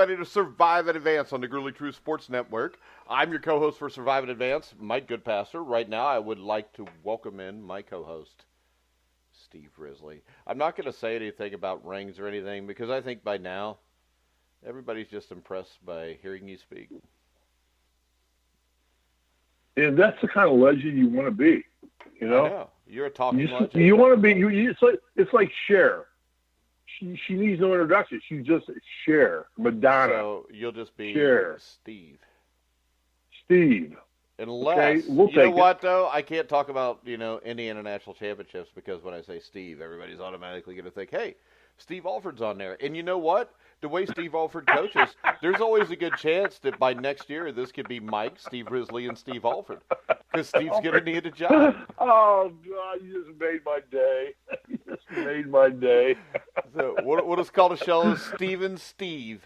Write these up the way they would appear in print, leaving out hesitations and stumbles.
everybody to Survive and Advance on the Gruely True Sports Network. I'm your co-host for Survive and Advance, Mike Goodpaster. Right now, I would like to welcome in my co-host, Steve Risley. I'm not going to say anything about rings or anything because I think by now, everybody's just impressed by hearing you speak. And that's the kind of legend you want to be, you know? I know. You're a talking legend. You want to be, it's like Cher. She needs no introduction. She's just Cher, Madonna. So you'll just be Cher. Steve. Unless, okay, we'll you know what, though? I can't talk about, Indiana National Championships because when I say Steve, everybody's automatically going to think, hey, Steve Alford's on there. And you know what? The way Steve Alford coaches, there's always a good chance that by next year, this could be Mike, Steve Risley, and Steve Alford. Because Steve's going to need a job. Oh, God, you just made my day. You just made my day. So what is called a show is Steve and Steve.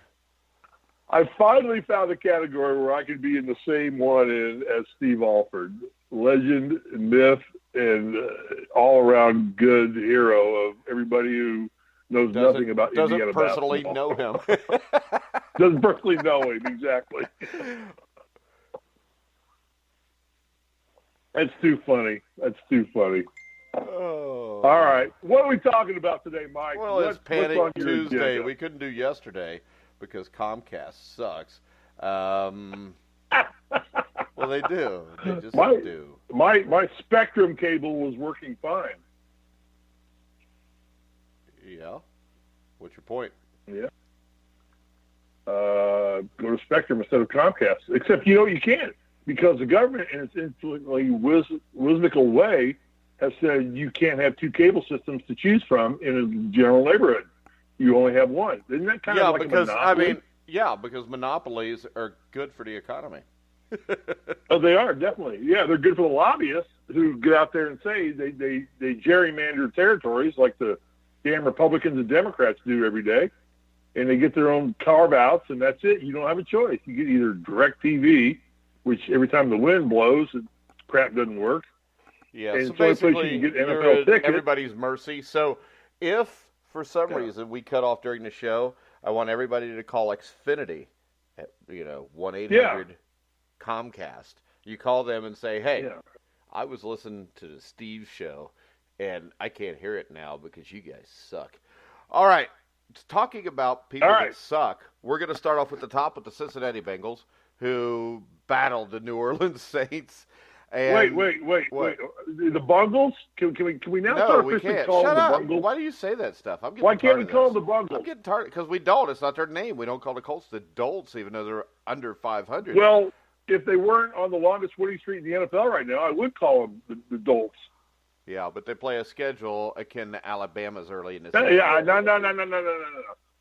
I finally found a category where I could be in the same one as Steve Alford. Legend, myth, and all-around good hero of everybody who knows nothing about Indiana basketball. Doesn't personally know him. Doesn't personally know him, exactly. That's too funny. Oh. All right. What are we talking about today, Mike? Well, it's Panic Tuesday. We couldn't do yesterday because Comcast sucks. Well, they do. They just do. My Spectrum cable was working fine. Yeah. What's your point? Yeah. Go to Spectrum instead of Comcast. Except, you can't. Because the government, in its influently whimsical way, has said you can't have two cable systems to choose from in a general neighborhood. You only have one. Isn't that kind of like a monopoly? Because monopolies are good for the economy. Oh, they are, definitely. Yeah, they're good for the lobbyists who get out there and say they gerrymander territories like the damn Republicans and Democrats do every day, and they get their own carve-outs, and that's it. You don't have a choice. You get either DirecTV, which every time the wind blows, crap doesn't work. Yeah, and so basically you get you're NFL at tickets. everybody's mercy. So if, for some reason, we cut off during the show, I want everybody to call Xfinity at, 1-800-COMCAST. You call them and say, hey, I was listening to the Steve show, and I can't hear it now because you guys suck. All right, talking about people that suck, we're going to start off with the top with the Cincinnati Bengals, who battled the New Orleans Saints. And wait. The Bungles? Can we now start officially calling them the Bungles? Why do you say that stuff? Why can't we call them the Bungles? I'm getting tired because we don't. It's not their name. We don't call the Colts the Dolts, even though they're under 500. Well, if they weren't on the longest winning streak in the NFL right now, I would call them the Dolts. Yeah, but they play a schedule akin to Alabama's early in the season. Yeah, no.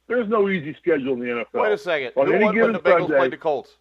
There's no easy schedule in the NFL. Wait a second. Who won when the Bengals played the Colts?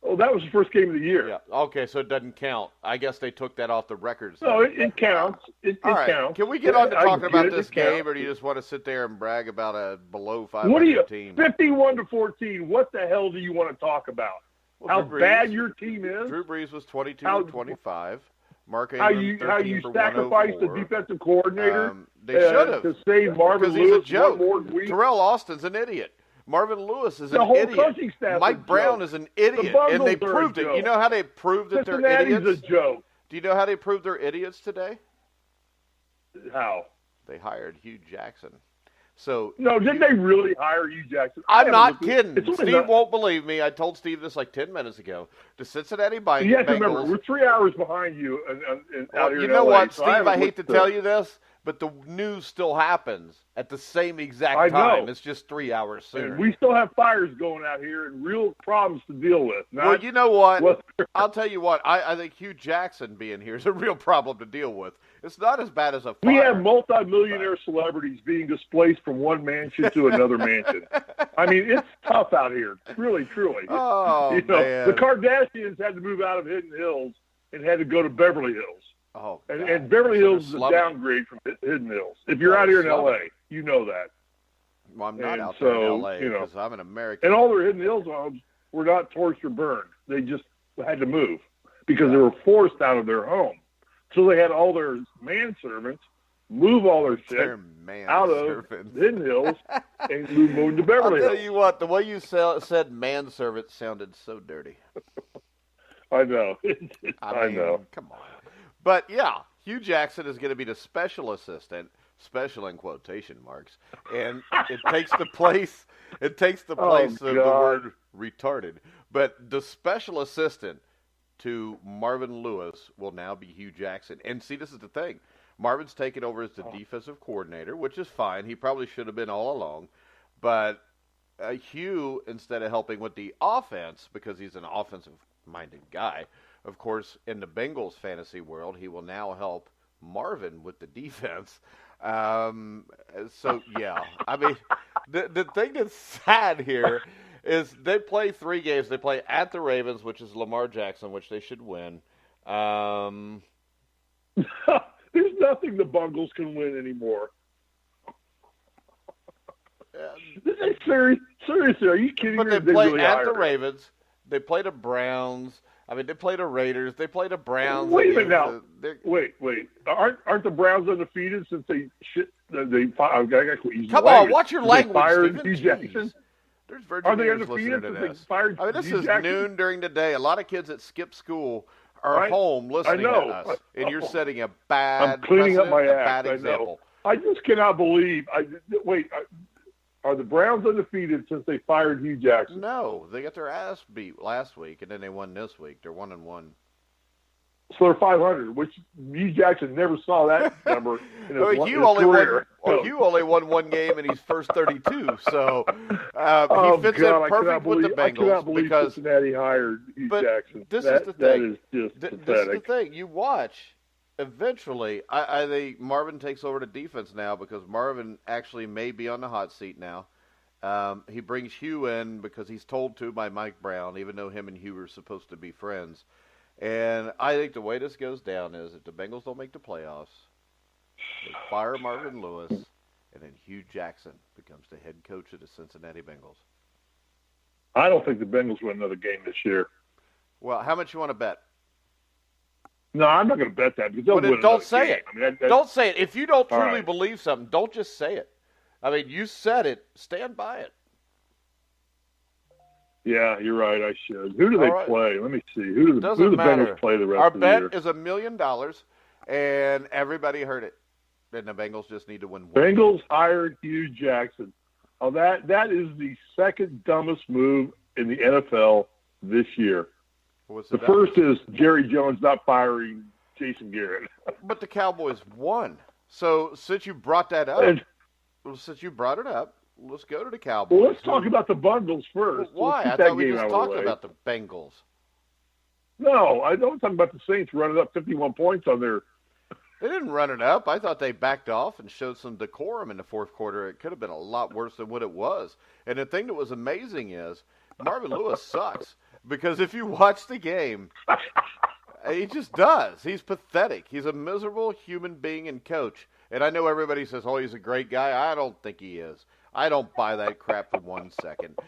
Oh, that was the first game of the year. Yeah. Okay, so it doesn't count. I guess they took that off the records. No, it counts. It counts. Can we get on to talking about this game, or do you just want to sit there and brag about a below 500 team? 51-14. What the hell do you want to talk about? How bad your team is? Drew Brees was 22-25. Mark Ingram, how you sacrificed the defensive coordinator? They should have to save Marvin Lewis. He's a joke. Terrell Austin's an idiot. Marvin Lewis is an idiot. Coaching staff Mike Brown is an idiot, and they proved it. You know how they proved that they're idiots? Cincinnati's a joke. Do you know how they proved they're idiots today? How? They hired Hugh Jackson. So no, didn't they really hire Hugh Jackson? I'm not kidding. Steve won't believe me. I told Steve this like 10 minutes ago. The Cincinnati Bengals. You have to remember, we're 3 hours behind you out here in LA. You know what, Steve? I hate to tell you this, but the news still happens at the same exact time. It's just 3 hours sooner. And we still have fires going out here and real problems to deal with. Well, you know what? I'll tell you what. I think Hugh Jackson being here is a real problem to deal with. It's not as bad as a fire. We have multimillionaire celebrities being displaced from one mansion to another mansion. I mean, it's tough out here. Really, truly. Oh, man. The Kardashians had to move out of Hidden Hills and had to go to Beverly Hills. Oh, and Beverly Hills is a downgrade from Hidden Hills. If you're out here in L.A., you know that. Well, I'm not out there in L.A. because I'm an American. And all their Hidden Hills homes were not torched or burned. They just had to move because they were forced out of their home. So they had all their manservants move all their shit out of Hidden Hills and move to Beverly Hills. I'll tell you what, the way you said manservant sounded so dirty. I know. I know. Come on. But, yeah, Hugh Jackson is going to be the special assistant, special in quotation marks, and it takes the place of the word retarded. But the special assistant to Marvin Lewis will now be Hugh Jackson. And see, this is the thing. Marvin's taken over as the defensive coordinator, which is fine. He probably should have been all along. But Hugh, instead of helping with the offense, because he's an offensive-minded guy, of course, in the Bengals fantasy world, he will now help Marvin with the defense. So, yeah. I mean, the thing that's sad here is they play 3 games. They play at the Ravens, which is Lamar Jackson, which they should win. There's nothing the Bengals can win anymore. Seriously, are you kidding me? But they play at the Ravens. They play the Browns. I mean, they play the Raiders. They play the Browns. Wait a minute now. Wait. Aren't the Browns undefeated since they shit? Come on, watch your language, fired Hugh Jackson. There's Virginians listening to this. I mean, this is noon during the day. A lot of kids that skip school are home listening to us, and you're setting a bad I'm cleaning up my act. Bad example. I just cannot believe. Are the Browns undefeated since they fired Hugh Jackson? No, they got their ass beat last week, and then they won this week. They're 1-1. So they're 500, which Hugh Jackson never saw that number in his career. Hugh only won 1 game in his first 32, so he fits in perfect with the Bengals. I cannot believe Cincinnati hired Hugh Jackson. This is the thing. That is just pathetic. This is the thing. You watch. Eventually, I think Marvin takes over the defense now because Marvin actually may be on the hot seat now. He brings Hugh in because he's told to by Mike Brown, even though him and Hugh are supposed to be friends. And I think the way this goes down is if the Bengals don't make the playoffs, they fire Marvin Lewis, and then Hugh Jackson becomes the head coach of the Cincinnati Bengals. I don't think the Bengals win another game this year. Well, how much you want to bet? No, I'm not going to bet that. Because don't say it. I mean, don't say it. If you don't truly believe something, don't just say it. I mean, you said it. Stand by it. Yeah, you're right. I should. Who do they play? Let me see. Who do the Bengals play the rest of the year? Our bet is $1 million, and everybody heard it. And the Bengals just need to win one. Bengals hired Hugh Jackson. Oh, that is the second dumbest move in the NFL this year. The first is Jerry Jones not firing Jason Garrett. But the Cowboys won. So since you brought that up, let's go to the Cowboys. Well, let's talk about the Bengals first. Well, why? I thought we just talked about the Bengals. No, I don't talk about the Saints running up 51 points on their. They didn't run it up. I thought they backed off and showed some decorum in the fourth quarter. It could have been a lot worse than what it was. And the thing that was amazing is Marvin Lewis sucks. Because if you watch the game, he just does. He's pathetic. He's a miserable human being and coach. And I know everybody says, oh, he's a great guy. I don't think he is. I don't buy that crap for 1 second.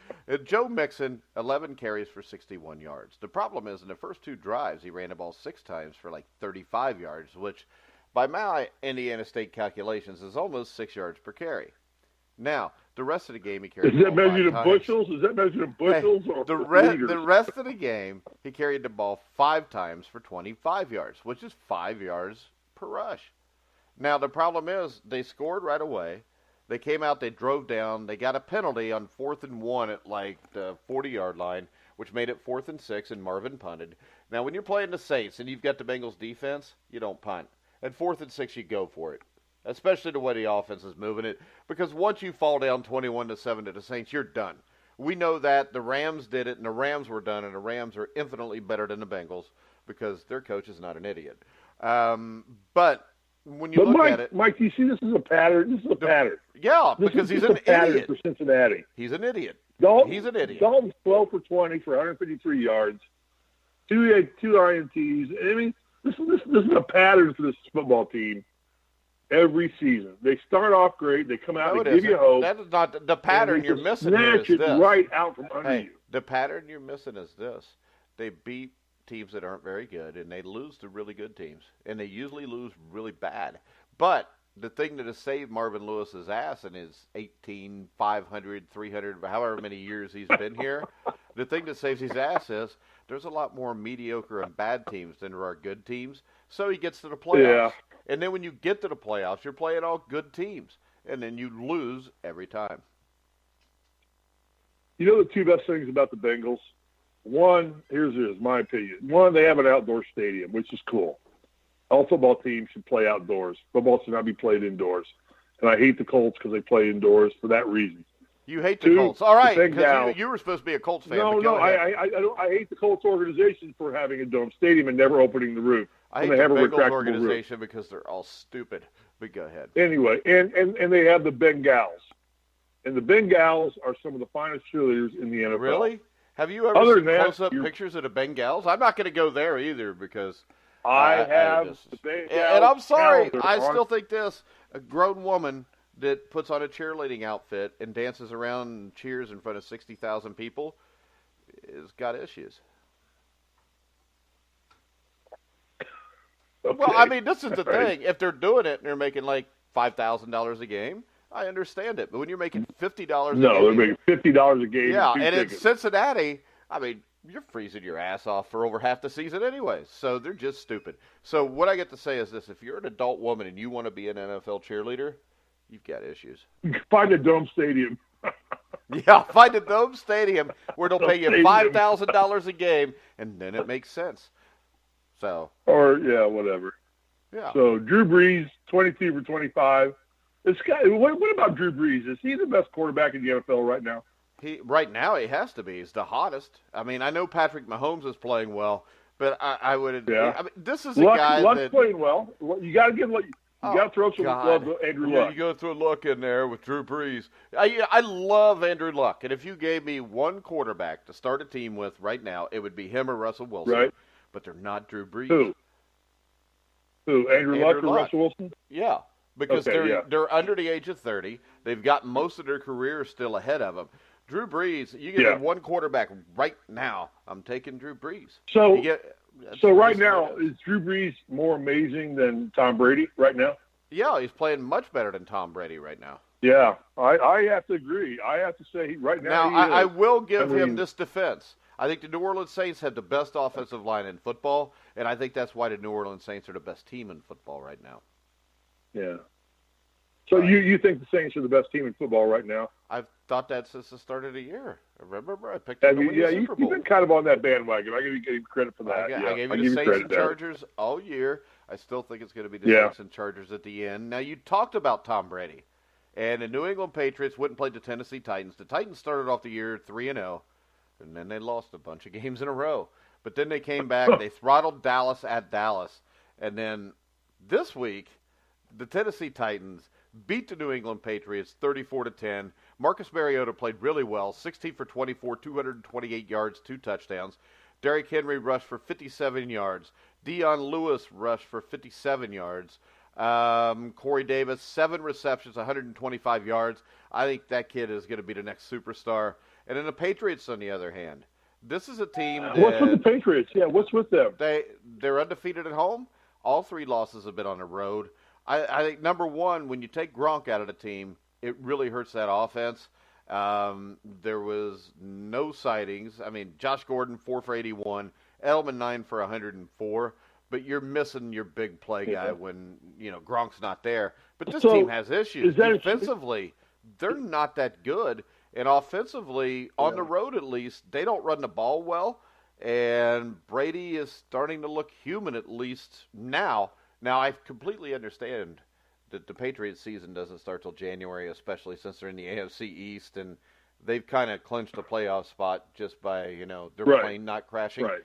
Joe Mixon, 11 carries for 61 yards. The problem is in the first 2 drives, he ran the ball 6 times for like 35 yards, which by my Indiana State calculations is almost 6 yards per carry. Now, the rest of the game he carried the ball 5 times. Is that measured in bushels or the rest of the game, he carried the ball 5 times for 25 yards, which is 5 yards per rush. Now, the problem is they scored right away. They came out, they drove down. They got a penalty on 4th and 1 at like the 40-yard line, which made it 4th and 6, and Marvin punted. Now, when you're playing the Saints and you've got the Bengals defense, you don't punt. At 4th and 6, you go for it. Especially the way the offense is moving it. Because once you fall down 21-7 to the Saints, you're done. We know that. The Rams did it, and the Rams were done, and the Rams are infinitely better than the Bengals because their coach is not an idiot. But when you look at it... Mike, do you see this is a pattern? This is a pattern. Yeah, because he's an idiot. For Cincinnati. He's an idiot. He's an idiot. Dalton's 12 for 20 for 153 yards, 2 INTs. I mean, this is a pattern for this football team. Every season, they start off great. They come out and give you hope. That is not the pattern you're missing. Snatch it right out from under you. The pattern you're missing is this: they beat teams that aren't very good, and they lose to really good teams, and they usually lose really bad. But the thing that has saved Marvin Lewis's ass in his 18, 500, 300, however many years he's been here, the thing that saves his ass is there's a lot more mediocre and bad teams than there are good teams. So he gets to the playoffs. Yeah. And then when you get to the playoffs, you're playing all good teams. And then you lose every time. You know the two best things about the Bengals? One, here's my opinion. One, they have an outdoor stadium, which is cool. All football teams should play outdoors. Football should not be played indoors. And I hate the Colts because they play indoors for that reason. You hate the Colts. All right, because you were supposed to be a Colts fan. No, I hate the Colts organization for having a dome stadium and never opening the roof. I hate the Bengals organization because they're all stupid. But go ahead. Anyway, and they have the Bengals. And the Bengals are some of the finest cheerleaders in the NFL. Really? Have you ever seen close-up pictures of the Bengals? I'm not going to go there either because I have the Bengals. And I'm sorry, I still think this. A grown woman that puts on a cheerleading outfit and dances around and cheers in front of 60,000 people has got issues. Okay. Well, I mean, this is the thing. If they're doing it and they're making like $5,000 a game, I understand it. But when you're making $50 a game. No, they're making $50 a game. Yeah, and in Cincinnati, I mean, you're freezing your ass off for over half the season anyway. So they're just stupid. So what I get to say is this. If you're an adult woman and you want to be an NFL cheerleader, you've got issues. Find a dome stadium. Yeah, find a dome stadium where they'll pay you $5,000 a game, and then it makes sense. So. Or, yeah, whatever. Yeah. So, Drew Brees, 22 for 25. This guy, what about Drew Brees? Is he the best quarterback in the NFL right now? Right now, he has to be. He's the hottest. I mean, I know Patrick Mahomes is playing well, but I would. Yeah. I mean, this is a guy Luck's playing well. You got to give you got to throw some love to Andrew Luck. You go through Luck in there with Drew Brees. I love Andrew Luck, and if you gave me one quarterback to start a team with right now, it would be him or Russell Wilson. Right. But they're not Drew Brees. Who? Andrew Luck or Russell Wilson? Yeah, because they're under the age of 30. They've got most of their career still ahead of them. Drew Brees, you get one quarterback right now. I'm taking Drew Brees. So right now, is Drew Brees more amazing than Tom Brady right now? Yeah, he's playing much better than Tom Brady right now. Yeah, I have to agree. I have to say right now. Now, I will give him this defense. I think the New Orleans Saints have the best offensive line in football, and I think that's why the New Orleans Saints are the best team in football right now. Yeah. So you think the Saints are the best team in football right now? I've thought that since the start of the year. Remember, I picked them to win the Super Bowl. You've been kind of on that bandwagon. I give you credit for that. I gave you the Saints and Chargers all year. I still think it's going to be the Saints and Chargers at the end. Now, you talked about Tom Brady, and the New England Patriots went and played the Tennessee Titans. The Titans started off the year 3-0. And then they lost a bunch of games in a row. But then they came back. They throttled Dallas at Dallas. And then this week, the Tennessee Titans beat the New England Patriots 34-10. Marcus Mariota played really well, 16 for 24, 228 yards, 2 touchdowns. Derrick Henry rushed for 57 yards. Dion Lewis rushed for 57 yards. Corey Davis, 7 receptions, 125 yards. I think that kid is going to be the next superstar. And then the Patriots, on the other hand, this is a team that... What's with the Patriots? Yeah, what's with them? They're undefeated at home. All 3 losses have been on the road. I think, number one, when you take Gronk out of the team, it really hurts that offense. There was no sightings. I mean, Josh Gordon, 4 for 81. Edelman, 9 for 104. But you're missing your big play guy when, Gronk's not there. But this team has issues. Defensively, they're not that good. And offensively, on the road at least, they don't run the ball well. And Brady is starting to look human, at least now. Now, I completely understand that the Patriots season doesn't start till January, especially since they're in the AFC East. And they've kind of clinched a playoff spot just by, their plane not crashing. Right.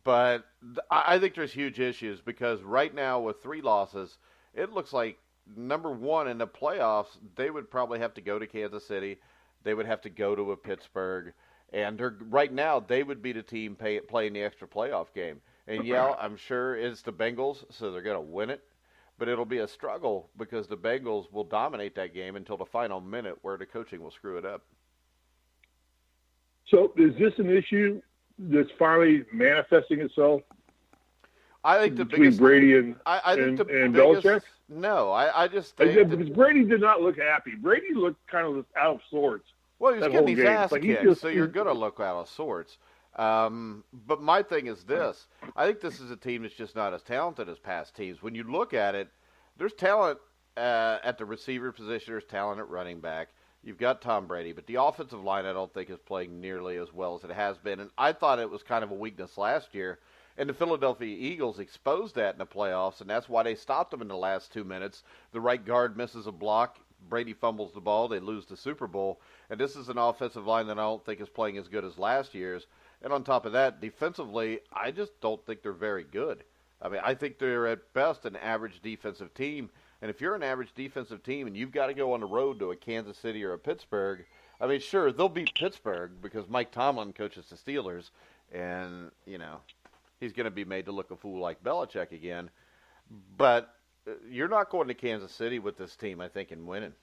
But I think there's huge issues because right now with 3 losses, it looks like, number one, in the playoffs, they would probably have to go to Kansas City. They would have to go to a Pittsburgh. And right now, they would be the team playing the extra playoff game. And, I'm sure it's the Bengals, so they're going to win it. But it'll be a struggle because the Bengals will dominate that game until the final minute where the coaching will screw it up. So is this an issue that's finally manifesting itself? I think the between biggest Brady and biggest, Belichick? No, I just think because Brady did not look happy. Brady looked kind of out of sorts. Well, he's getting his ass kicked, so you're going to look out of sorts. But my thing is this. I think this is a team that's just not as talented as past teams. When you look at it, there's talent at the receiver position. There's talent at running back. You've got Tom Brady, but the offensive line I don't think is playing nearly as well as it has been. And I thought it was kind of a weakness last year. And the Philadelphia Eagles exposed that in the playoffs, and that's why they stopped them in the last 2 minutes. The right guard misses a block. Brady fumbles the ball. They lose the Super Bowl. And this is an offensive line that I don't think is playing as good as last year's. And on top of that, defensively, I just don't think they're very good. I mean, I think they're at best an average defensive team. And if you're an average defensive team and you've got to go on the road to a Kansas City or a Pittsburgh, I mean, sure, they'll beat Pittsburgh because Mike Tomlin coaches the Steelers. And, you know, he's going to be made to look a fool like Belichick again. But you're not going to Kansas City with this team, I think, and winning.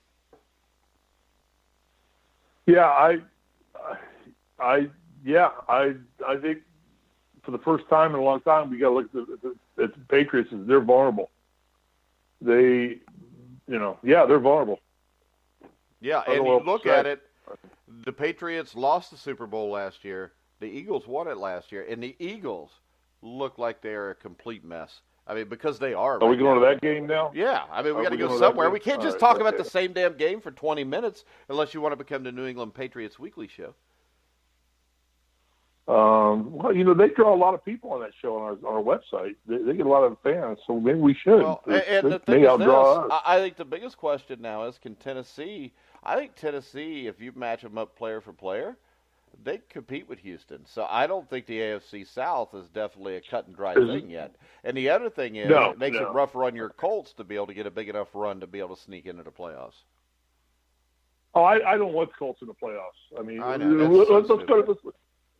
Yeah, I think for the first time in a long time, we got to look at the Patriots as they're vulnerable. They're vulnerable. Yeah, and you look at it, the Patriots lost the Super Bowl last year. The Eagles won it last year, and the Eagles look like they're a complete mess. I mean, because they are. Are we going to that game now? Yeah. I mean, we got to go somewhere. We can't just talk about the same damn game for 20 minutes unless you want to become the New England Patriots Weekly Show. Well, you know, they draw a lot of people on that show on our website. They get a lot of fans, so maybe we should. Well, and the thing is this, I think the biggest question now is, can Tennessee – I think Tennessee, if you match them up player for player, they compete with Houston. So I don't think the AFC South is definitely a cut and dry thing yet. And the other thing is, it makes it rougher on your Colts to be able to get a big enough run to be able to sneak into the playoffs. Oh, I don't want the Colts in the playoffs. I mean, I know,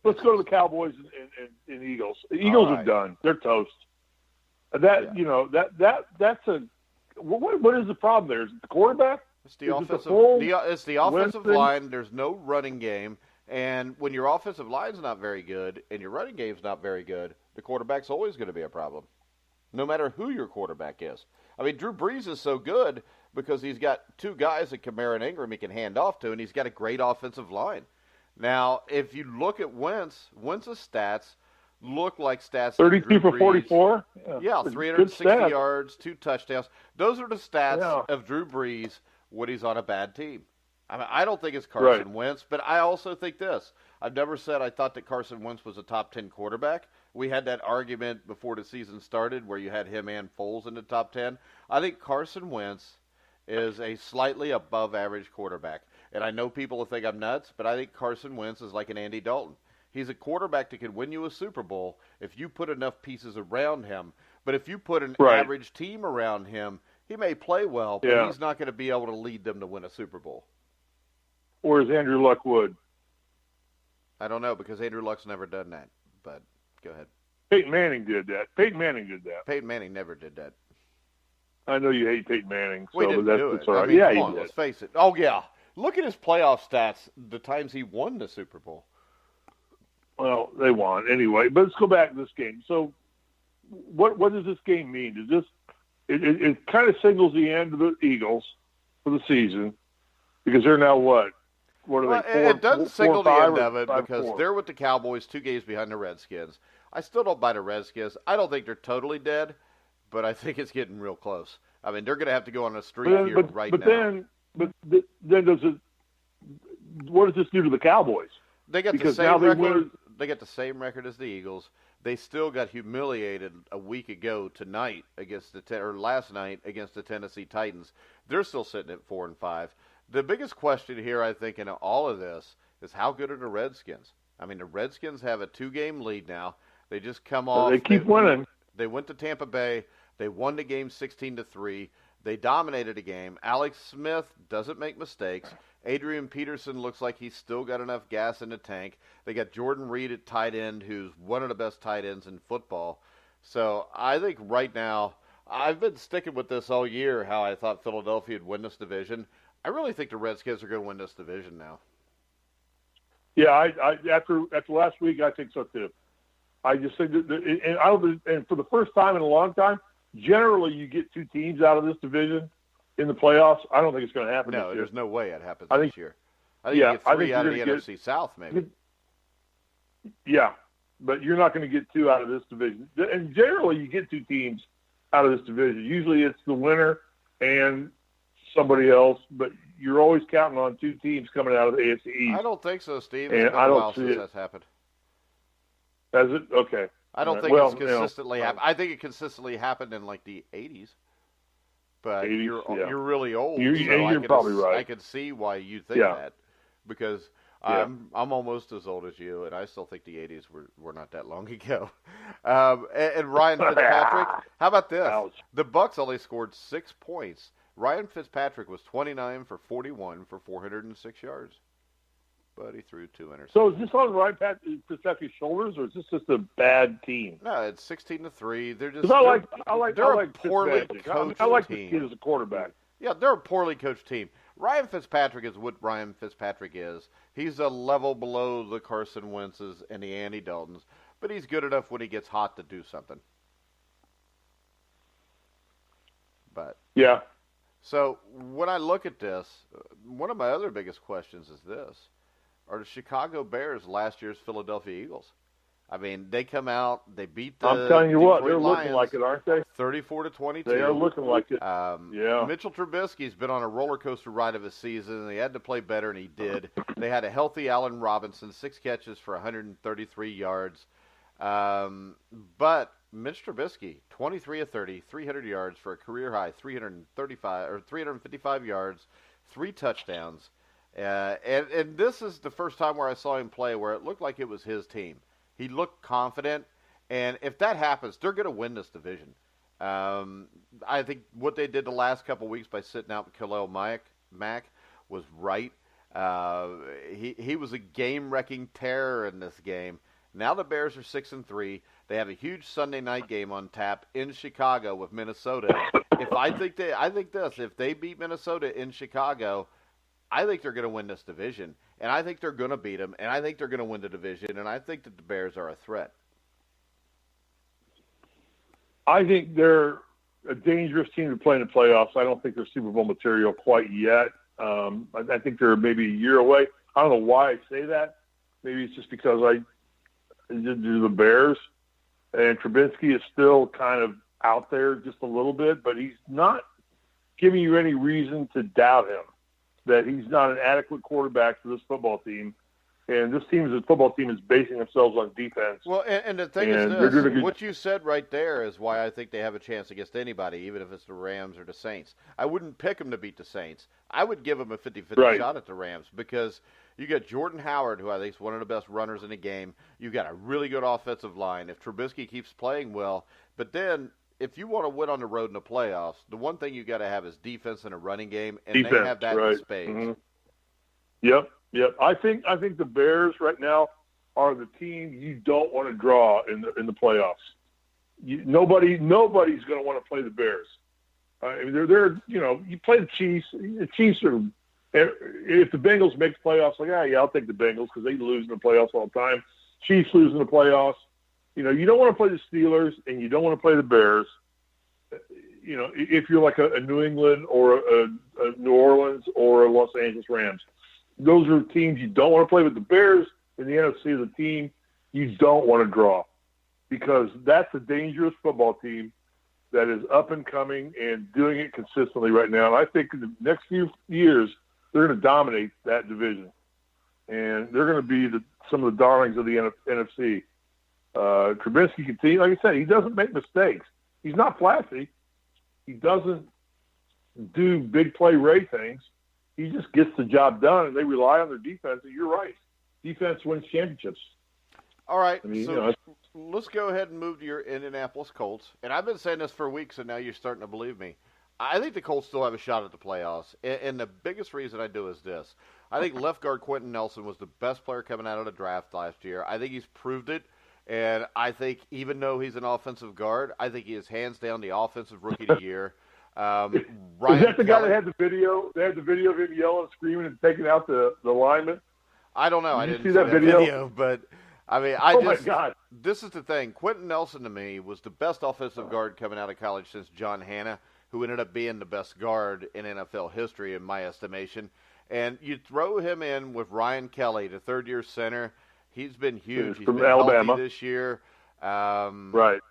let's go to the Cowboys and Eagles. The Eagles are done. They're toast. That's a what is the problem there? Is it the quarterback? It's the offensive line. There's no running game. And when your offensive line's not very good and your running game's not very good, the quarterback's always going to be a problem, no matter who your quarterback is. I mean, Drew Brees is so good because he's got two guys that Kamara and Ingram he can hand off to, and he's got a great offensive line. Now, if you look at Wentz's stats look like stats. 32 for 44? Yeah, 360 yards, 2 touchdowns. Those are the stats of Drew Brees when he's on a bad team. I mean, I don't think it's Carson Wentz, but I also think this. I've never said I thought that Carson Wentz was a top 10 quarterback. We had that argument before the season started where you had him and Foles in the top 10. I think Carson Wentz is a slightly above average quarterback. And I know people will think I'm nuts, but I think Carson Wentz is like an Andy Dalton. He's a quarterback that could win you a Super Bowl if you put enough pieces around him. But if you put an average team around him, he may play well, but he's not going to be able to lead them to win a Super Bowl. Or is Andrew Luck would? I don't know, because Andrew Luck's never done that. But go ahead. Peyton Manning did that. Peyton Manning never did that. I know you hate Peyton Manning. We didn't do it. All right. I mean, come on, let's face it. Oh, yeah. Look at his playoff stats, the times he won the Super Bowl. Well, they won anyway. But let's go back to this game. So what does this game mean? Does this it kind of signals the end of the Eagles for the season because they're now what? What are they? It doesn't signal the end of it because they're with the Cowboys 2 games behind the Redskins. I still don't buy the Redskins. I don't think they're totally dead, but I think it's getting real close. I mean, they're going to have to go on a streak now. But then does it? What does this do to the Cowboys? They got the same record. They got the same record as the Eagles. They still got humiliated a week ago tonight last night against the Tennessee Titans. They're still sitting at 4-5. The biggest question here, I think, in all of this is how good are the Redskins? I mean, the Redskins have a 2-game lead now. They just come off. They keep winning. They went to Tampa Bay. They won the game 16-3. They dominated a game. Alex Smith doesn't make mistakes. Adrian Peterson looks like he's still got enough gas in the tank. They got Jordan Reed at tight end, who's one of the best tight ends in football. So I think right now, I've been sticking with this all year, how I thought Philadelphia would win this division. I really think the Redskins are going to win this division now. Yeah, I after last week, I think so too. I just think and for the first time in a long time, generally you get 2 teams out of this division in the playoffs. I don't think it's going to happen. No, there's no way it happens this year. I think you get 3 out of the NFC South, maybe. Yeah, but you're not going to get 2 out of this division. And generally, you get 2 teams out of this division. Usually, it's the winner and somebody else, but you're always counting on 2 teams coming out of the AFC East. I don't think so, Steve. And it's been a while since that's happened. Has it? Okay. I don't think it's consistently happened. I think it consistently happened in like the 80s. But 80s, you're really old. You're probably right. I can see why you think that, because I'm almost as old as you, and I still think the 80s were not that long ago. And Ryan Fitzpatrick, how about this? Ouch. The Bucs only scored 6 points. Ryan Fitzpatrick was 29 for 41 for 406 yards. But he threw 2 interceptions. So is this on Ryan Fitzpatrick's shoulders, or is this just a bad team? No, it's 16-3. They're just I like a poorly coached I like team. this kid as a quarterback. Yeah, they're a poorly coached team. Ryan Fitzpatrick is what Ryan Fitzpatrick is. He's a level below the Carson Wentz's and the Andy Daltons, but he's good enough when he gets hot to do something. But yeah. So when I look at this, one of my other biggest questions is this. Are the Chicago Bears last year's Philadelphia Eagles? I mean, they come out, they beat the I'm telling you what, they're Lions, looking like it, aren't they? 34-22. They are looking like it. Yeah. Mitchell Trubisky's been on a roller coaster ride of his season, and he had to play better, and he did. They had a healthy Allen Robinson, 6 catches for 133 yards. But Mitch Trubisky, 23 of 30, 300 yards for a career high, 355 yards, 3 touchdowns. And this is the first time where I saw him play where it looked like it was his team. He looked confident, and if that happens, they're going to win this division. I think what they did the last couple of weeks by sitting out Khalil Mack was right. He was a game-wrecking terror in this game. Now the Bears are 6-3. They have a huge Sunday night game on tap in Chicago with Minnesota. If they beat Minnesota in Chicago, I think they're going to win this division, and I think they're going to beat them, and I think they're going to win the division, and I think that the Bears are a threat. I think they're a dangerous team to play in the playoffs. I don't think they're Super Bowl material quite yet. I think they're maybe a year away. I don't know why I say that. Maybe it's just because I do the Bears, and Trubisky is still kind of out there just a little bit, but he's not giving you any reason to doubt him, that he's not an adequate quarterback for this football team. And this football team is basing themselves on defense. Well, and the thing is this, what you said right there is why I think they have a chance against anybody, even if it's the Rams or the Saints. I wouldn't pick them to beat the Saints. I would give them a 50-50 shot at the Rams because you got Jordan Howard, who I think is one of the best runners in the game. You got a really good offensive line if Trubisky keeps playing well. But then if you want to win on the road in the playoffs, the one thing you got to have is defense and a running game, and they have that in spades. Mm-hmm. Yep. I think the Bears right now are the team you don't want to draw in the playoffs. Nobody's going to want to play the Bears. I mean, they're you play the Chiefs. The Chiefs are, if the Bengals make the playoffs, I'll take the Bengals because they lose in the playoffs all the time. Chiefs lose in the playoffs. You don't want to play the Steelers and you don't want to play the Bears. If you're like a New England or a New Orleans or a Los Angeles Rams, those are teams you don't want to play with. The Bears in the NFC is a team you don't want to draw because that's a dangerous football team that is up and coming and doing it consistently right now. And I think in the next few years, they're going to dominate that division. And they're going to be some of the darlings of the NFC. Trubisky continues, like I said, he doesn't make mistakes. He's not flashy. He doesn't do big play Ray things. He just gets the job done, and they rely on their defense. And you're right. Defense wins championships. All right, let's go ahead and move to your Indianapolis Colts. And I've been saying this for weeks, and now you're starting to believe me. I think the Colts still have a shot at the playoffs. And the biggest reason I do is this. I think left guard Quentin Nelson was the best player coming out of the draft last year. I think he's proved it. And I think even though he's an offensive guard, I think he is hands down the offensive rookie of the year. Is that the guy that had the video? They had the video of him yelling, screaming, and taking out the lineman? I don't know. I didn't see that video, but I mean, my God. This is the thing. Quentin Nelson, to me, was the best offensive guard coming out of college since John Hanna, who ended up being the best guard in NFL history, in my estimation. And you throw him in with Ryan Kelly, the third-year center. He's been huge. He's from been Alabama healthy this year. Right.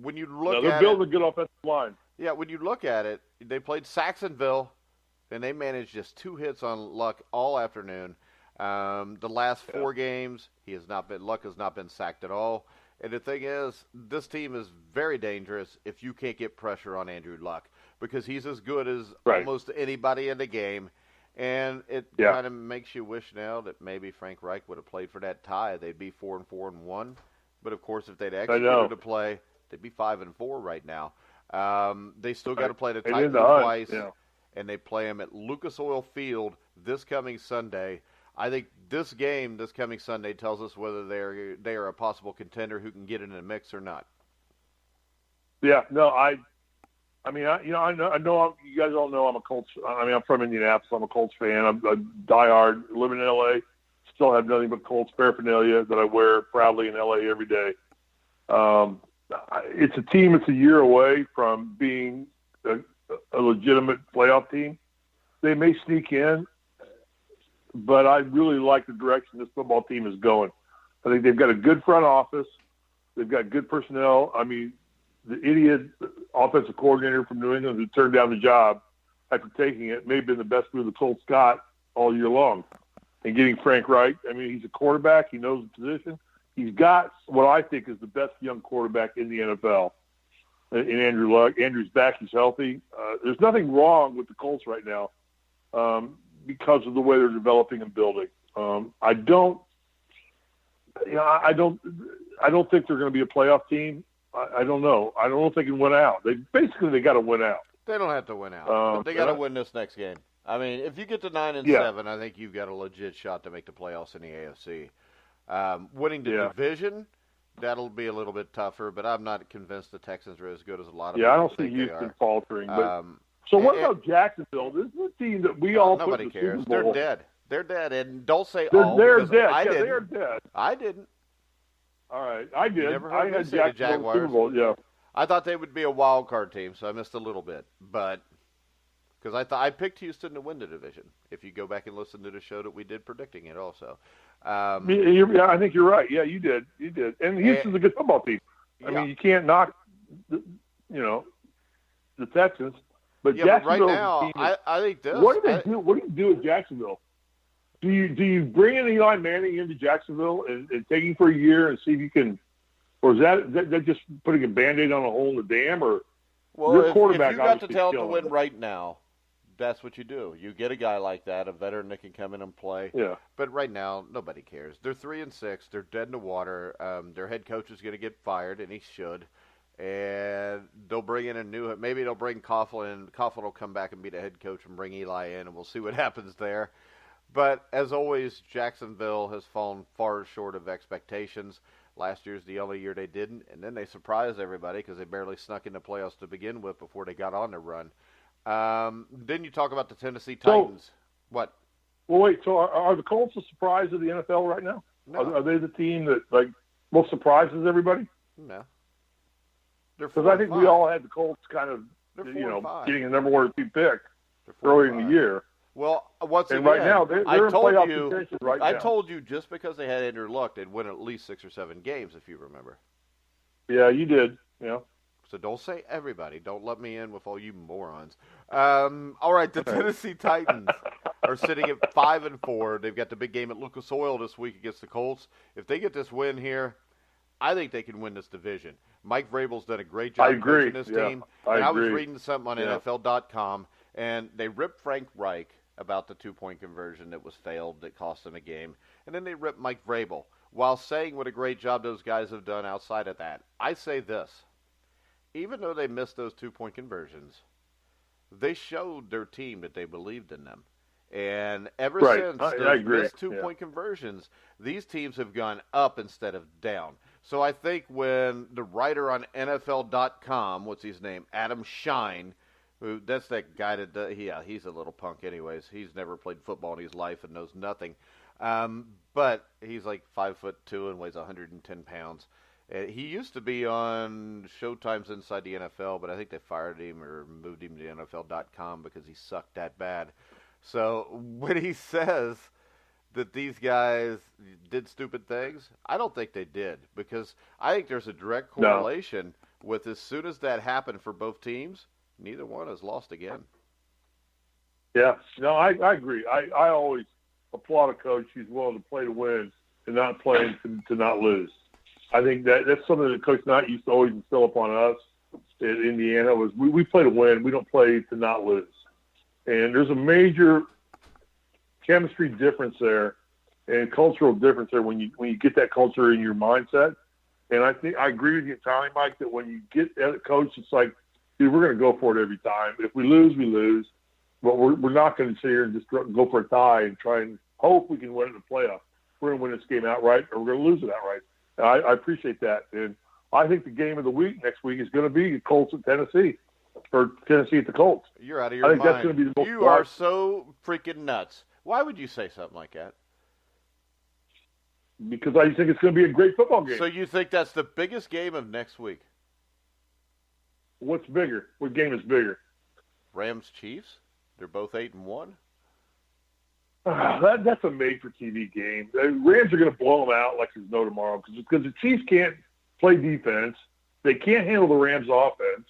When you look they're at building it, a good offensive line. Yeah, when you look at it, they played Saxonville, and they managed just 2 hits on Luck all afternoon. The last 4 games, Luck has not been sacked at all. And the thing is, this team is very dangerous if you can't get pressure on Andrew Luck, because he's as good as almost anybody in the game. And it kind of makes you wish now that maybe Frank Reich would have played for that tie. They'd be 4-4-1. But of course, if they'd executed the play, they'd be 5-4 right now. They still got to play the Titans twice, and they play them at Lucas Oil Field this coming Sunday. I think this game, this coming Sunday, tells us whether they are a possible contender who can get in the mix or not. Yeah, no, I know you guys all know I'm a Colts. I mean, I'm from Indianapolis. I'm a Colts fan. I'm a diehard. Living in LA, still have nothing but Colts paraphernalia that I wear proudly in LA every day. It's a team that's a year away from being a legitimate playoff team. They may sneak in, but I really like the direction this football team is going. I think they've got a good front office. They've got good personnel. I mean, the idiot offensive coordinator from New England who turned down the job after taking it may have been the best move the Colts got all year long. And getting Frank Reich, I mean, he's a quarterback. He knows the position. He's got what I think is the best young quarterback in the NFL in Andrew Luck. Andrew's back. He's healthy. There's nothing wrong with the Colts right now because of the way they're developing and building. I don't think they're going to be a playoff team. I don't know. I don't know if they can win out. They got to win out. They don't have to win out, but they got to win this next game. I mean, if you get to 9-7, I think you've got a legit shot to make the playoffs in the AFC. Winning the division, that'll be a little bit tougher, but I'm not convinced the Texans are as good as a lot of people I don't think see Houston they are. faltering. But, so what about Jacksonville? This is a team that we all nobody put in the cares. Super Bowl. They're dead, and don't say they're dead. I didn't. They are dead. I didn't. All right, I did. I had Jaguars. Super Bowl. Yeah. I thought they would be a wild card team, so I missed a little bit, but because I picked Houston to win the division. If you go back and listen to the show that we did predicting it, also. I think you're right. Yeah, you did. And Houston's a good football team. I mean, you can't knock, the Texans. But Jacksonville, but right now, I think this. What do they do? What do you do with Jacksonville? Do you bring in Eli Manning into Jacksonville and take him for a year and see if you can, or is that just putting a Band-Aid on a hole in the dam? Or your quarterback if you got the talent to win right now, that's what you do. You get a guy like that, a veteran that can come in and play. Yeah. But right now, nobody cares. They're 3-6. They're dead in the water. Their head coach is going to get fired, and he should. And they'll bring in maybe they'll bring Coughlin, and Coughlin will come back and be the head coach and bring Eli in, and we'll see what happens there. But as always, Jacksonville has fallen far short of expectations. Last year's the only year they didn't, and then they surprised everybody because they barely snuck into playoffs to begin with before they got on the run. Then you talk about the Tennessee Titans. What? Well, wait. So are the Colts a surprise of the NFL right now? No. Are they the team that most surprises everybody? No. Because I think we all had the Colts kind of, getting a number 1 pick early in the year. Well, again, right now they're in playoff contention right now. I told you just because they had Andrew Luck, they'd win at least 6 or 7 games, if you remember. Yeah, you did. Yeah. So don't say everybody. Don't let me in with all you morons. All right, the Tennessee Titans are sitting at 5-4. They've got the big game at Lucas Oil this week against the Colts. If they get this win here, I think they can win this division. Mike Vrabel's done a great job coaching this team. I was reading something on NFL.com, and they ripped Frank Reich about the 2-point conversion that was failed that cost them a game. And then they ripped Mike Vrabel while saying what a great job those guys have done outside of that. I say this. Even though they missed those 2-point conversions, they showed their team that they believed in them. And ever since those missed 2-point conversions, these teams have gone up instead of down. So I think when the writer on NFL.com, what's his name, Adam Shine, that's that guy that he's a little punk anyways. He's never played football in his life and knows nothing. but he's like 5'2" and weighs 110 pounds. He used to be on Showtime's Inside the NFL, but I think they fired him or moved him to NFL.com because he sucked that bad. So when he says that these guys did stupid things, I don't think they did, because I think there's a direct correlation with as soon as that happened for both teams, neither one has lost again. Yeah, no, I agree. I always applaud a coach who's willing to play to win and not play to not lose. I think that's something that Coach Knight used to always instill upon us in Indiana, was we play to win. We don't play to not lose. And there's a major chemistry difference there and cultural difference there when you get that culture in your mindset. And I think I agree with you entirely, Mike, that when you get at a coach, it's like, dude, we're going to go for it every time. If we lose, we lose. But we're not going to sit here and just go for a tie and try and hope we can win in the playoff. We're going to win this game outright, or we're going to lose it outright. I appreciate that. And I think the game of the week next week is going to be Colts at Tennessee, or Tennessee at the Colts. You're out of your mind. I think that's going to be the most You are so freaking nuts. Why would you say something like that? Because I think it's going to be a great football game. So you think that's the biggest game of next week? What's bigger? What game is bigger? Rams Chiefs? They're both 8-1. That's a made-for-TV game. The Rams are going to blow them out like there's no tomorrow, because the Chiefs can't play defense. They can't handle the Rams' offense.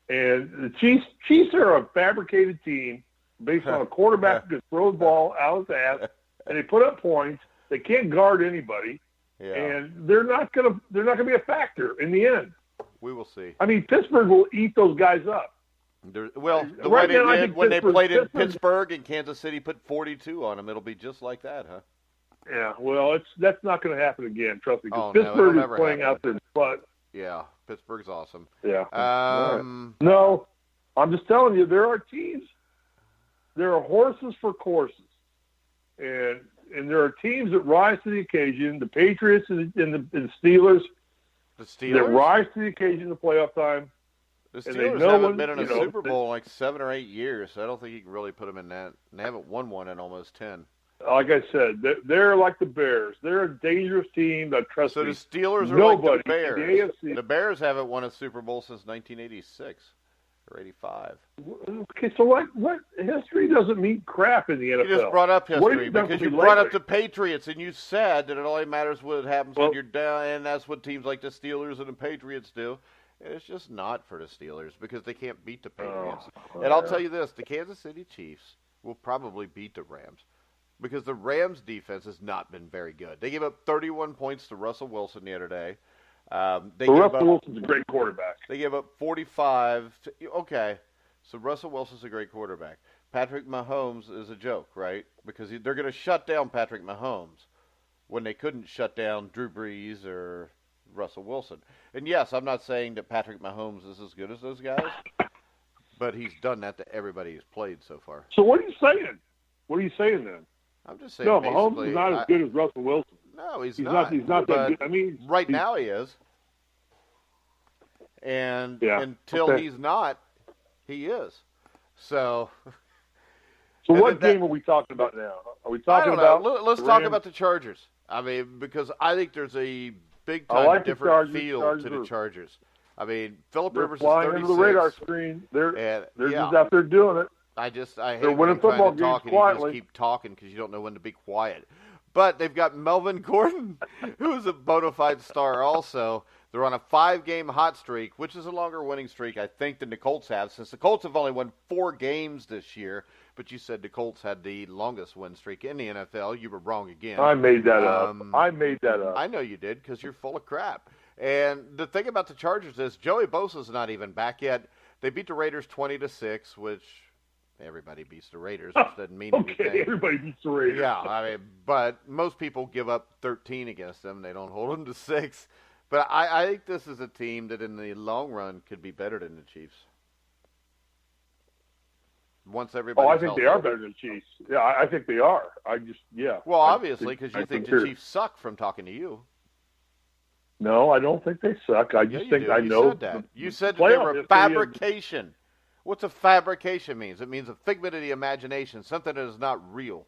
And the Chiefs are a fabricated team based on a quarterback who can throw the ball out of his ass, and they put up points. They can't guard anybody, and they're not going to be a factor in the end. We will see. I mean, Pittsburgh will eat those guys up. The way they did when they played in Pittsburgh and Kansas City put 42 on them, it'll be just like that, huh? Yeah, well, that's not going to happen again, trust me, because Pittsburgh is playing out their butt. Yeah, Pittsburgh's awesome. Yeah. No, I'm just telling you, there are teams, there are horses for courses. And there are teams that rise to the occasion, the Patriots and the Steelers. The Steelers? That rise to the occasion in the playoff time. The Steelers haven't been in a Super Bowl in like 7 or 8 years, so I don't think you can really put them in that. And they haven't won one in almost 10. Like I said, they're like the Bears. They're a dangerous team. That trust me. So the Steelers are like the Bears. The Bears haven't won a Super Bowl since 1986 or 85. Okay, so what history doesn't mean crap in the NFL? You just brought up history because you brought up the Patriots, and you said that it only matters what happens when you're down, and that's what teams like the Steelers and the Patriots do. It's just not for the Steelers because they can't beat the Patriots. And I'll tell you this, the Kansas City Chiefs will probably beat the Rams because the Rams' defense has not been very good. They gave up 31 points to Russell Wilson the other day. Russell Wilson's a great quarterback. They gave up 45. Okay, so Russell Wilson's a great quarterback. Patrick Mahomes is a joke, right? Because they're going to shut down Patrick Mahomes when they couldn't shut down Drew Brees or Russell Wilson. And yes, I'm not saying that Patrick Mahomes is as good as those guys, but he's done that to everybody he's played so far. So what are you saying? What are you saying then? I'm just saying. No, Mahomes is not as good as Russell Wilson. No, he's not. He's not that good. I mean, right now he is. And until he's not, he is. So what game are we talking about now? Are we talking about? Let's talk about the Chargers. I mean, because I think there's a big time different feel to the Chargers. I mean, Phillip Rivers is 36. Flying under the radar screen. They're just out there doing it. I hate they're winning football games talk quietly. And you just keep talking because you don't know when to be quiet. But they've got Melvin Gordon, who's a bona fide star also. They're on a 5-game hot streak, which is a longer winning streak, I think, than the Colts have, since the Colts have only won 4 games this year. But you said the Colts had the longest win streak in the NFL. You were wrong again. I made that up. I know you did because you're full of crap. And the thing about the Chargers is Joey Bosa's not even back yet. They beat the Raiders 20-6, which everybody beats the Raiders, which doesn't mean anything. Okay, everybody beats the Raiders. Yeah, I mean, but most people give up 13 against them. They don't hold them to 6. But I think this is a team that in the long run could be better than the Chiefs. Once everybody. I think they are better than the Chiefs. Yeah, I think they are. Well, obviously, because you think the Chiefs suck from talking to you. No, I don't think they suck. I just think I know. Said that. You said that they were a fabrication. What's a fabrication means? It means a figment of the imagination, something that is not real.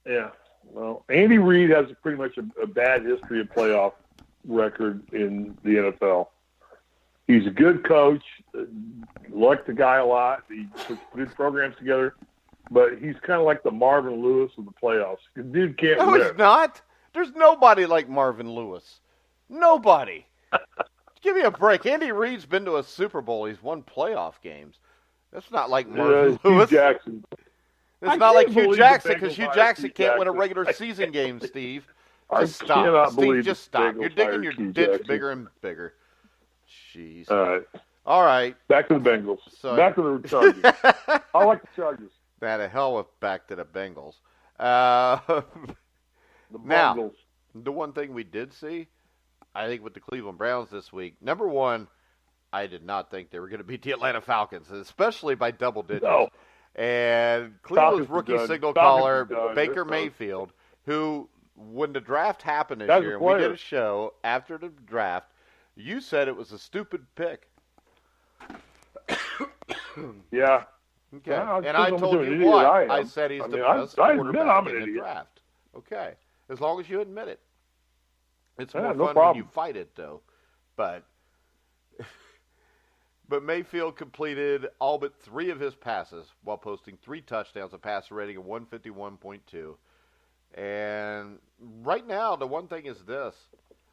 Yeah. Well, Andy Reid has pretty much a bad history of playoff record in the NFL. He's a good coach. Liked the guy a lot. He puts good programs together. But he's kind of like the Marvin Lewis of the playoffs. The dude can't No, win. he's not. There's nobody like Marvin Lewis. Nobody. Give me a break. Andy Reid's been to a Super Bowl. He's won playoff games. That's not like Marvin Lewis. Hugh Jackson. It's not like Hugh Jackson, because Hugh Jackson can't win a regular season game, Steve. Just stop. Steve, just stop. You're digging your ditch bigger and bigger. Jeez. All right. Back to the Bengals. Back to the Chargers. I like the Chargers. That a hell of back to the Bengals. The now, Bengals. the one thing we did see, I think with the Cleveland Browns this week, number one, I did not think they were going to beat the Atlanta Falcons, especially by double digits. No. And Cleveland's rookie signal caller, Baker Mayfield, who, when the draft happened this year, and we did a show after the draft, you said it was a stupid pick. Yeah. Okay. And I told you what? I said he's the best quarterback in the draft. Okay. As long as you admit it. It's more fun when you fight it, though. But Mayfield completed all but 3 of his passes while posting 3 touchdowns, a passer rating of 151.2. And right now, the one thing is this.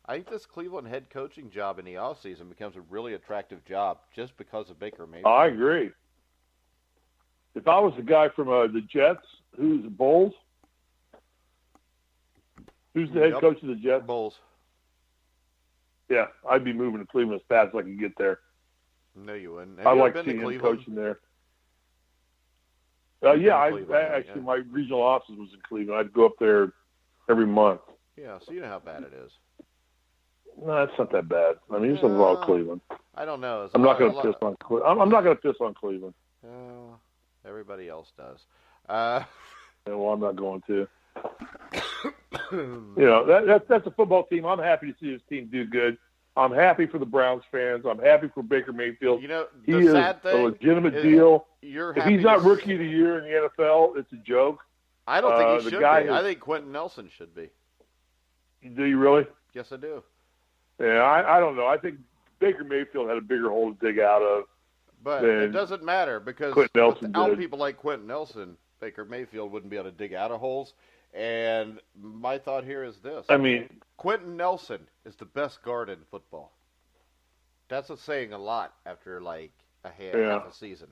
I think this Cleveland head coaching job in the offseason becomes a really attractive job just because of Baker Mayfield. I agree. If I was the guy from the Jets, who's the Bulls? Who's the head coach of the Jets? Bulls. Yeah, I'd be moving to Cleveland as fast as I can get there. No, you wouldn't. I like seeing him coaching there. Actually, my regional office was in Cleveland. I'd go up there every month. Yeah, so you know how bad it is. No, it's not that bad. I mean, it's nothing wrong with Cleveland. I don't know. I'm not going to piss on Cleveland. I'm not going to piss on Cleveland. Everybody else does. Well, I'm not going to. That's a football team. I'm happy to see this team do good. I'm happy for the Browns fans. I'm happy for Baker Mayfield. You know, he is a legitimate deal. If he's not Rookie of the Year in the NFL, it's a joke. I don't think he should be. I think Quentin Nelson should be. Do you really? Yes, I do. Yeah, I don't know. I think Baker Mayfield had a bigger hole to dig out of. But it doesn't matter because without people like Quentin Nelson, Baker Mayfield wouldn't be able to dig out of holes. And my thought here is this. I mean, Quentin Nelson is the best guard in football. That's saying a lot after like half a season.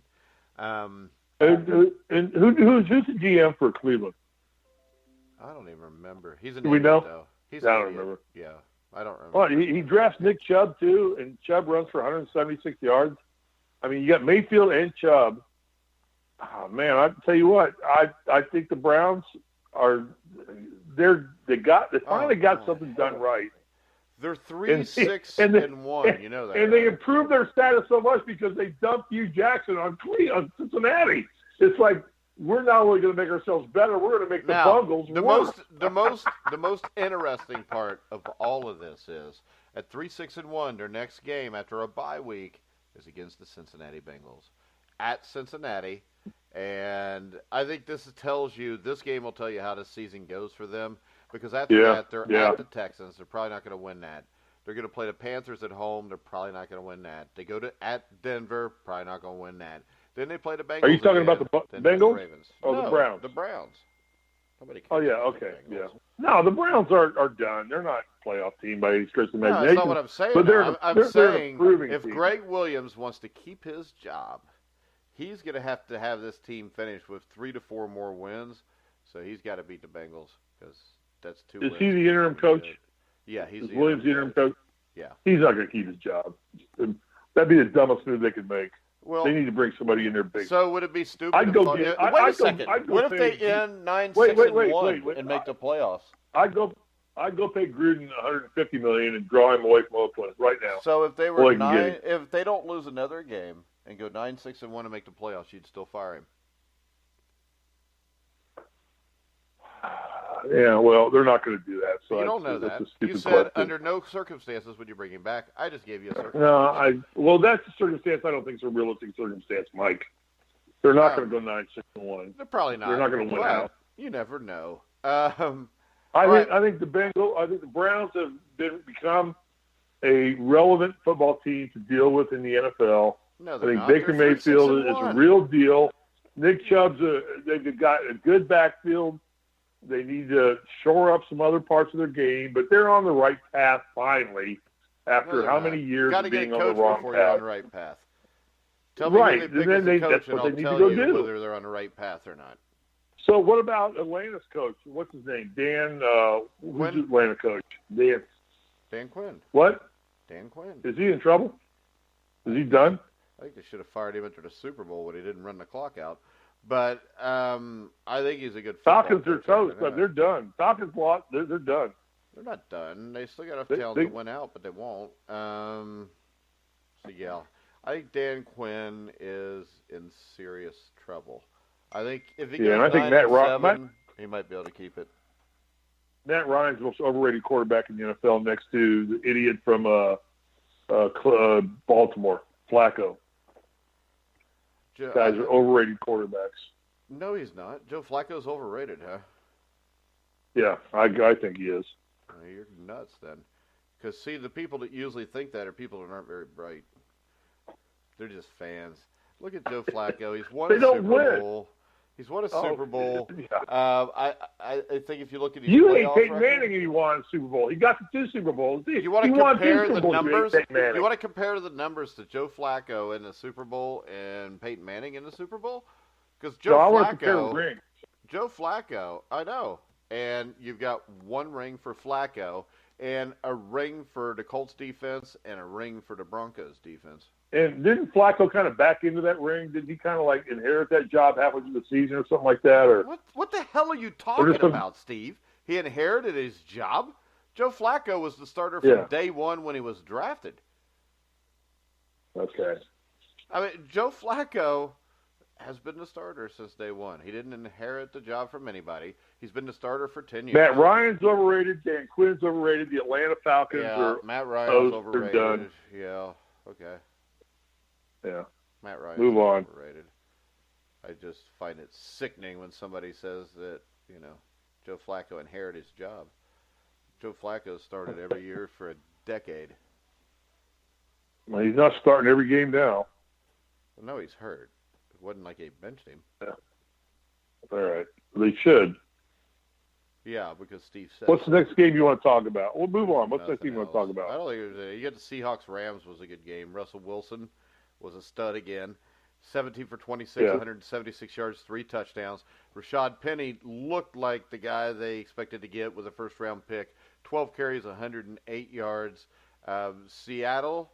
And who's the GM for Cleveland? I don't even remember. He's an Do we know? Though. I don't remember. Yeah, I don't remember. Well, he drafts Nick Chubb too, and Chubb runs for 176 yards. I mean, you got Mayfield and Chubb. Oh, man, I tell you what, I think the Browns they finally got something done right. They're 3-6-1. You know that. And they improved their status so much because they dumped Hugh Jackson on Cincinnati. It's like we're not only going to make ourselves better, we're going to make the Bungles worse. The most interesting part of all of this is at 3-6-1, their next game after a bye week is against the Cincinnati Bengals at Cincinnati. And I think this game will tell you how the season goes for them. Because after that, they're at the Texans. They're probably not going to win that. They're going to play the Panthers at home. They're probably not going to win that. They go at Denver. Probably not going to win that. Then they play the Bengals. Are you talking about the Bengals? The Ravens. Oh, the Browns. The Browns. Nobody cares. Oh, yeah, okay. Yeah. No, the Browns are done. They're not a playoff team by any stretch of the imagination. No, that's not what I'm saying. But I'm saying if team. Greg Williams wants to keep his job, he's going to have this team finish with 3 to 4 more wins. So he's got to beat the Bengals because that's 2 wins. Is he the interim coach? Yeah, he's the Williams the interim coach. Yeah. He's not going to keep his job. That'd be the dumbest move they could make. Well, they need to bring somebody in there big. So would it be stupid? Wait a second. What if they end 9-6-1 and make the playoffs? I'd go pay Gruden $150 million and draw him away from Oakland right now. So if they were if they don't lose another game and go 9-6-1 and make the playoffs, you'd still fire him. Yeah, well, they're not going to do that. So you don't know that. You said question. Under no circumstances would you bring him back. I just gave you a circumstance. No, that's a circumstance I don't think is a realistic circumstance, Mike. They're not going to go 9-6-1. They're probably not. They're not going to win out. You never know. I think the Browns have become a relevant football team to deal with in the NFL. No, I think Baker Mayfield is a real deal. Nick Chubb's they've got a good backfield. They need to shore up some other parts of their game, but they're on the right path finally after how many years of being on the wrong path. You're on the right path. Tell me who they pick as a coach, and I'll tell you whether they're on the right path or not. So what about Atlanta's coach? What's his name? Dan, who's his Atlanta coach? Dan Quinn. What? Dan Quinn. Is he in trouble? Is he done? I think they should have fired him after the Super Bowl when he didn't run the clock out. But I think he's a good football Falcons are toast, but they're done. Falcons lost. They're done. They're not done. They still got enough talent to win out, but they won't. So, yeah. I think Dan Quinn is in serious trouble. I think if he goes 9-7, he might be able to keep it. Matt Ryan's the most overrated quarterback in the NFL next to the idiot from Baltimore, Flacco. Guys are overrated quarterbacks. No, he's not. Joe Flacco's overrated, huh? Yeah, I think he is. You're nuts then. Because, see, the people that usually think that are people that aren't very bright. They're just fans. Look at Joe Flacco. He's won a Super Bowl. He's won a Super Bowl. Yeah. I think if you look at his You ain't Peyton Manning and he won a Super Bowl. He got to 2 Super Bowls. You want to compare the numbers? You want to compare the numbers to Joe Flacco in the Super Bowl and Peyton Manning in the Super Bowl? Because Joe Flacco, I know. And you've got 1 ring for Flacco and a ring for the Colts defense and a ring for the Broncos defense. And didn't Flacco kind of back into that ring? Did he kind of like inherit that job halfway through the season or something like that? Or what the hell are you talking about, Steve? He inherited his job? Joe Flacco was the starter from day 1 when he was drafted. Okay. I mean, Joe Flacco has been the starter since day 1. He didn't inherit the job from anybody. He's been the starter for 10 years. Matt Ryan's overrated. Dan Quinn's overrated. The Atlanta Falcons are Matt Ryan's overrated. Done. Yeah, okay. Yeah. Matt Ryan's overrated. I just find it sickening when somebody says that, Joe Flacco inherited his job. Joe Flacco started every year for a decade. Well, he's not starting every game now. Well, no, he's hurt. It wasn't like they benched him. Yeah. All right. They should. Yeah, because Steve said. What's the next game you want to talk about? We'll move on. What's the next game you want to talk about? I don't think it was. You got the Seahawks-Rams was a good game. Russell Wilson was a stud again. 17 for 26, 176 yards, 3 touchdowns. Rashad Penny looked like the guy they expected to get with a first-round pick. 12 carries, 108 yards. Seattle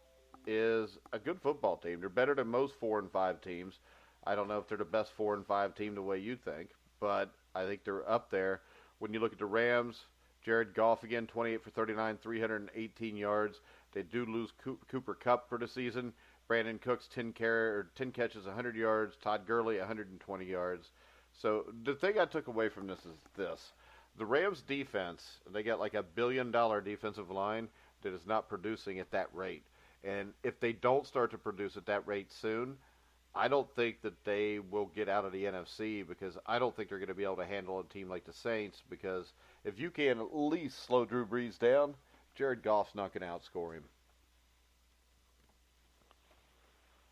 is a good football team. They're better than most 4 and 5 teams. I don't know if they're the best 4 and 5 team the way you think, but I think they're up there. When you look at the Rams, Jared Goff again, 28 for 39, 318 yards. They do lose Cooper Kupp for the season. Brandon Cooks, 10 catches, 100 yards. Todd Gurley, 120 yards. So the thing I took away from this is this. The Rams defense, they got like $1 billion defensive line that is not producing at that rate. And if they don't start to produce at that rate soon, I don't think that they will get out of the NFC because I don't think they're going to be able to handle a team like the Saints because if you can at least slow Drew Brees down, Jared Goff's not going to outscore him.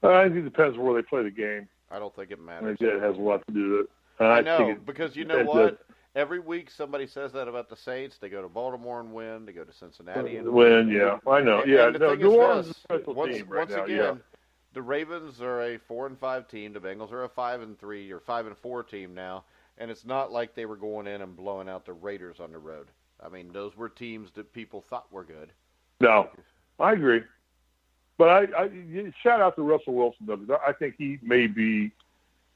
I think it depends on where they play the game. I don't think it matters. I think that has a lot to do with it. I know, because you know what? Every week somebody says that about the Saints. They go to Baltimore and win. They go to Cincinnati and win. Yeah, I know. And the thing New Orleans is is a special team right now. Again, the Ravens are a 4 and 5 team. The Bengals are a 5 and 3 or 5 and 4 team now. And it's not like they were going in and blowing out the Raiders on the road. I mean, those were teams that people thought were good. No, I agree. But I shout out to Russell Wilson, though, because I think he may be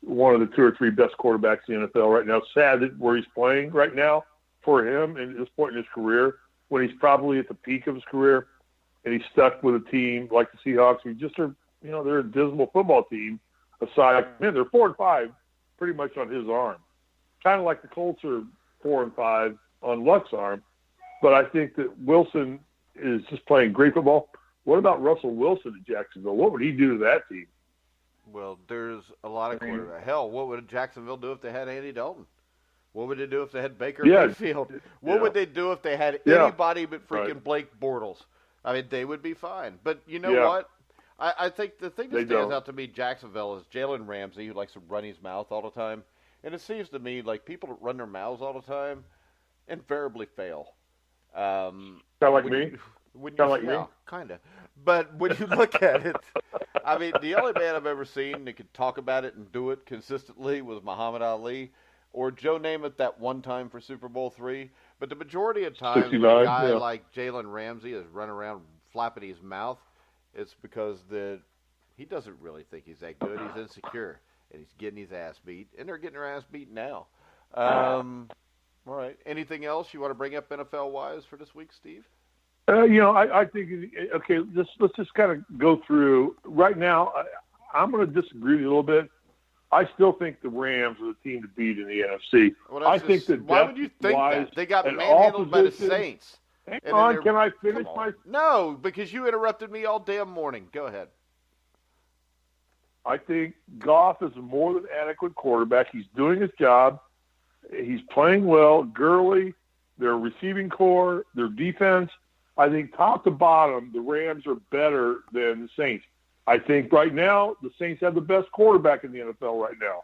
one of the 2 or 3 best quarterbacks in the NFL right now. It's sad that where he's playing right now for him at this point in his career, when he's probably at the peak of his career, and he's stuck with a team like the Seahawks, who just are, they're a dismal football team. Aside, they're 4 and 5, pretty much on his arm. Kind of like the Colts are 4 and 5 on Luck's arm. But I think that Wilson is just playing great football. What about Russell Wilson at Jacksonville? What would he do to that team? Well, there's a lot of quarterbacks. Hell, what would Jacksonville do if they had Andy Dalton? What would they do if they had Baker Mayfield? What would they do if they had anybody but freaking Blake Bortles? I mean, they would be fine. But you know what? I think the thing that stands out to me, Jacksonville, is Jalen Ramsey, who likes to run his mouth all the time. And it seems to me like people that run their mouths all the time invariably fail. Sound like me? Kind of. But when you look at it, I mean, the only man I've ever seen that could talk about it and do it consistently was Muhammad Ali or Joe Namath that one time for Super Bowl III. But the majority of times, a guy like Jalen Ramsey is running around flapping his mouth, it's because he doesn't really think he's that good. He's insecure, and he's getting his ass beat, and they're getting their ass beat now. All right. Anything else you want to bring up NFL-wise for this week, Steve? I think, okay, let's just kind of go through. Right now, I'm going to disagree with you a little bit. I still think the Rams are the team to beat in the NFC. Well, why would you think that? They got manhandled by the Saints. Hang on, can I finish my... No, because you interrupted me all damn morning. Go ahead. I think Goff is a more than adequate quarterback. He's doing his job. He's playing well. Gurley, their receiving core, their defense. I think top to bottom, the Rams are better than the Saints. I think right now the Saints have the best quarterback in the NFL right now.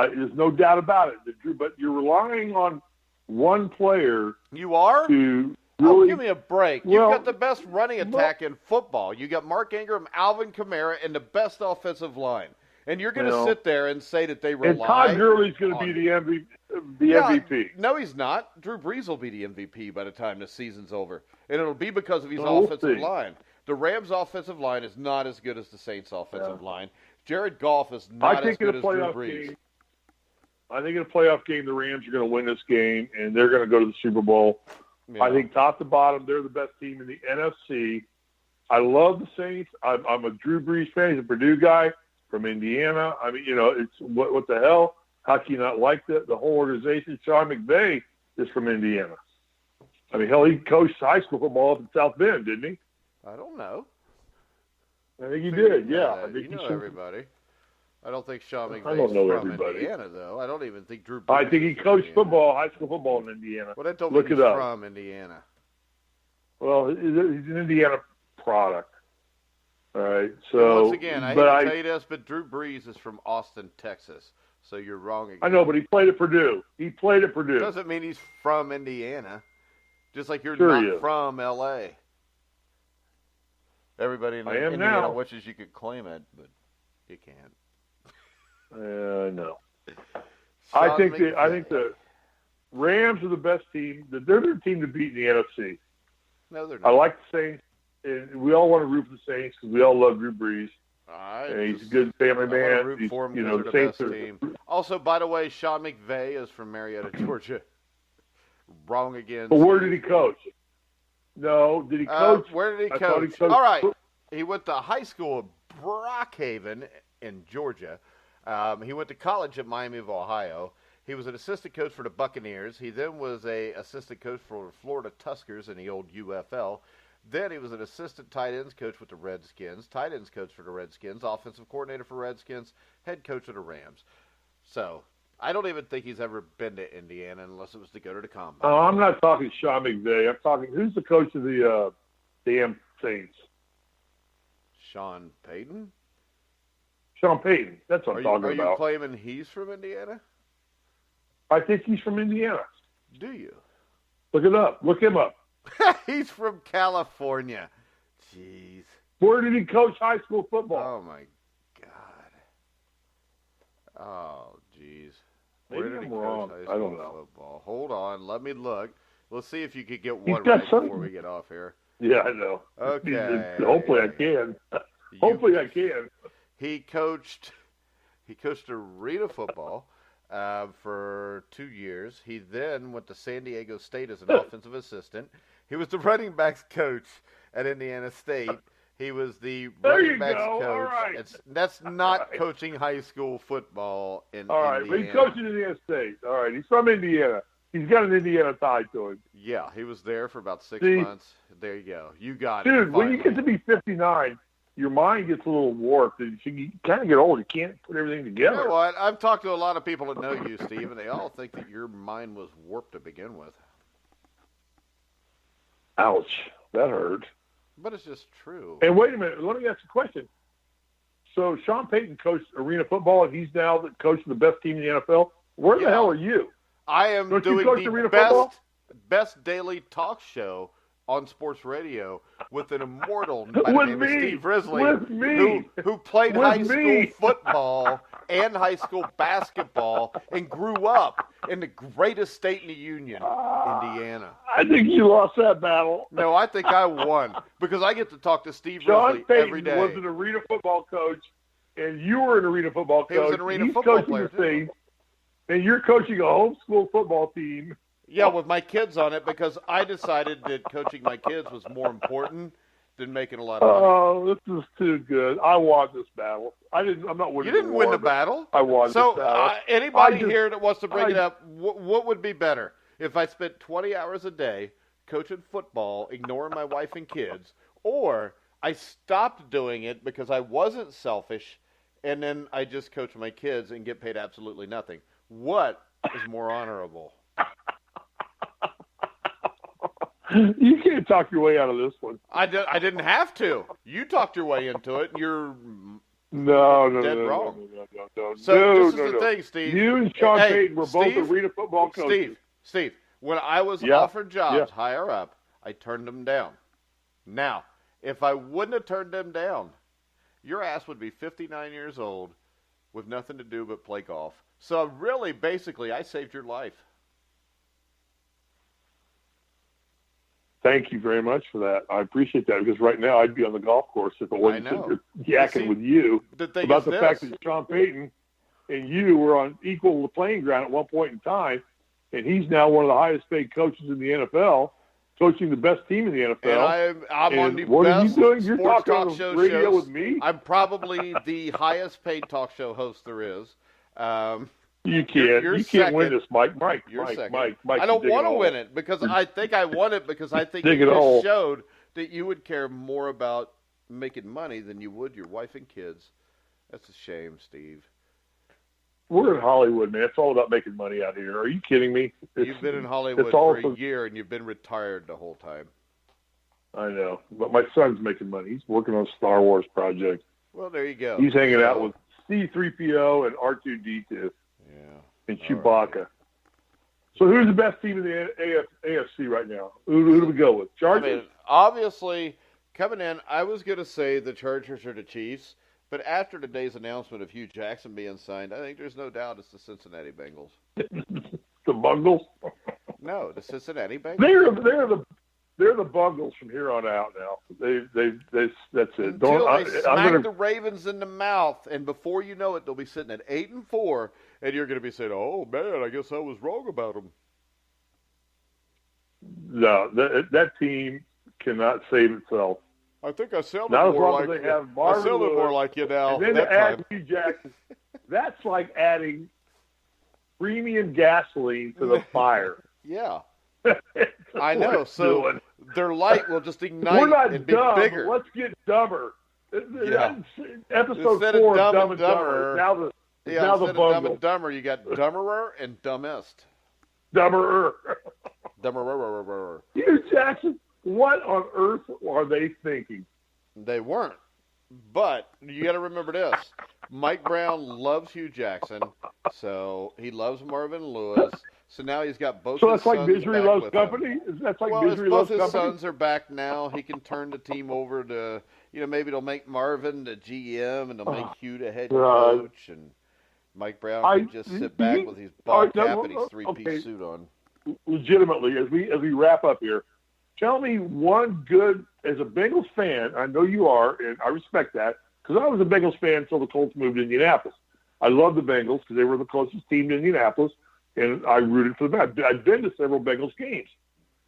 There's no doubt about it. But you're relying on one player. You are? To really, give me a break. You've got the best running attack in football. You got Mark Ingram, Alvin Kamara, and the best offensive line. And you're going to sit there and say that they rely on... And Todd Gurley's going to be the MVP. No, he's not. Drew Brees will be the MVP by the time the season's over. And it'll be because of his offensive line. The Rams' offensive line is not as good as the Saints' offensive line. Jared Goff is not as good as Drew Brees. I think in a playoff game, the Rams are going to win this game, and they're going to go to the Super Bowl. Yeah. I think top to bottom, they're the best team in the NFC. I love the Saints. I'm a Drew Brees fan. He's a Purdue guy from Indiana. I mean, it's what the hell? How can you not like the whole organization? Sean McVay is from Indiana. I mean, hell, he coached high school football up in South Bend, didn't he? I don't know. I think he did, yeah. I think you know everybody. I don't think Sean McVay is from everybody. Indiana, though. I don't even think Drew Brees I think he coached high school football in Indiana. Well, that don't mean he's from Indiana. Well, he's an Indiana product. All right, so... Once again, I hate to tell you this, but Drew Brees is from Austin, Texas. So you're wrong again. I know, but he played at Purdue. Doesn't mean he's from Indiana. Just like you're not from L.A. Everybody in Indiana wishes you could claim it, but you can't. No. I think the Rams are the best team. They're the team to beat in the NFC. No, they're not. I like the Saints, and we all want to root for the Saints because we all love Drew Brees. He's a good family man. I want to root for him because they're the best team. Also, by the way, Sean McVay is from Marietta, Georgia. Wrong again. But where did he coach? No, did he coach? Where did he coach? All right. He went to high school at Brockhaven in Georgia. He went to college at Miami of Ohio. He was an assistant coach for the Buccaneers. He then was an assistant coach for Florida Tuskers in the old UFL. Then he was an assistant tight ends coach with the Redskins, tight ends coach for the Redskins, offensive coordinator for Redskins, head coach of the Rams. So I don't even think he's ever been to Indiana unless it was to go to the combine. Oh, I'm not talking Sean McVay. I'm talking who's the coach of the damn Saints? Sean Payton. Sean Payton. That's what I'm talking about. Are you claiming he's from Indiana? I think he's from Indiana. Do you? Look it up. Look him up. He's from California. Jeez. Where did he coach high school football? Oh, my God. Oh, jeez. Where did he coach high school football? Hold on. Let me look. Let's see if you could get one right before we get off here. Yeah, I know. Okay. Hopefully I can. Hopefully I can. He coached arena football for 2 years. He then went to San Diego State as an offensive assistant. He was the running backs coach at Indiana State. He was the running backs coach. All right. That's not coaching high school football in Indiana. All right, but he's coaching Indiana State. All right, he's from Indiana. He's got an Indiana tie to him. Yeah, he was there for about 6 months. There you go. You got it. Dude, when you get to be 59, your mind gets a little warped. And you kind of get old. You can't put everything together. You know what? I've talked to a lot of people that know you, Steve, and they all think that your mind was warped to begin with. Ouch. That hurt. But it's just true. And wait a minute. Let me ask you a question. So Sean Payton coached arena football, and he's now the coach of the best team in the NFL. Where the hell are you? I am doing the best daily talk show on sports radio with an immortal by the name of Steve Risley, who played high school football and high school basketball and grew up in the greatest state in the union, Indiana. I think you lost that battle. No, I think I won because I get to talk to Steve Risley every day. Sean Payton was an arena football coach, and you were an arena football coach. He was an arena football player, too. And you're coaching a homeschool football team. Yeah, with my kids on it because I decided that coaching my kids was more important than making a lot of money. Oh, this is too good. I won this battle. I'm not winning. You didn't win the battle. I won this battle. So anybody here that wants to bring it up, what would be better if I spent 20 hours a day coaching football, ignoring my wife and kids, or I stopped doing it because I wasn't selfish, and then I just coach my kids and get paid absolutely nothing? What is more honorable? You can't talk your way out of this one. I didn't have to. You talked your way into it, and you're dead wrong. No. So this is the thing, Steve. You and Sean Payton were both arena football coaches. Steve, when I was offered jobs higher up, I turned them down. Now, if I wouldn't have turned them down, your ass would be 59 years old with nothing to do but play golf. So really, basically, I saved your life. Thank you very much for that. I appreciate that because right now I'd be on the golf course if it wasn't yakking with you about the fact that Sean Payton and you were on equal playing ground at one point in time, and he's now one of the highest paid coaches in the NFL, coaching the best team in the NFL. And I'm on the what best are you doing? You're sports talking talk show radio shows. with me? I'm probably the highest paid talk show host there is. You can't win this, Mike. You're second. Mike, I don't want to win it because I think I won it because I think you just showed that you would care more about making money than you would your wife and kids. That's a shame, Steve. We're in Hollywood, man. It's all about making money out here. Are you kidding me? You've been in Hollywood for a year and you've been retired the whole time. I know, but my son's making money. He's working on a Star Wars project. Well, there you go. He's hanging out with C-3PO and R2-D2. And Chewbacca. Right. So who's the best team in the AFC right now? Who do we go with? Chargers? I mean, obviously, coming in, I was going to say the Chargers or the Chiefs, but after today's announcement of Hugh Jackson being signed, I think there's no doubt it's the Cincinnati Bengals. The Bungles? No, the Cincinnati Bengals. They're the Bungles from here on out now. That's it. Until they smack the Ravens in the mouth, and before you know it, they'll be sitting at 8-4, and you're going to be saying, "Oh man, I guess I was wrong about them." No, that team cannot save itself. I think I sounded more like you. I sounded more like you now. And then to add Hugh Jackson, that's like adding premium gasoline to the fire. Yeah. I know. So their light will just ignite and be bigger. Let's get dumber. Yeah. Episode instead 4 of Dumb and Dumber. Now the instead of Dumb and Dumber, you got Dumberer and Dumbest. Dumberer. Dumberer. Hugh Jackson, what on earth are they thinking? They weren't. But you got to remember this. Mike Brown loves Hugh Jackson, so he loves Marvin Lewis. So now he's got both his sons back with him. So that's like Misery Loves Company? That's like Misery Loves Company? Both his sons are back now. He can turn the team over to, maybe they'll make Marvin the GM and they'll make Hugh the head coach. And Mike Brown can just sit back with his ball cap and his three-piece suit on. Legitimately, as we wrap up here, tell me one good, as a Bengals fan, I know you are, and I respect that, because I was a Bengals fan until the Colts moved to Indianapolis. I love the Bengals because they were the closest team to Indianapolis, and I rooted for them. I've been to several Bengals games.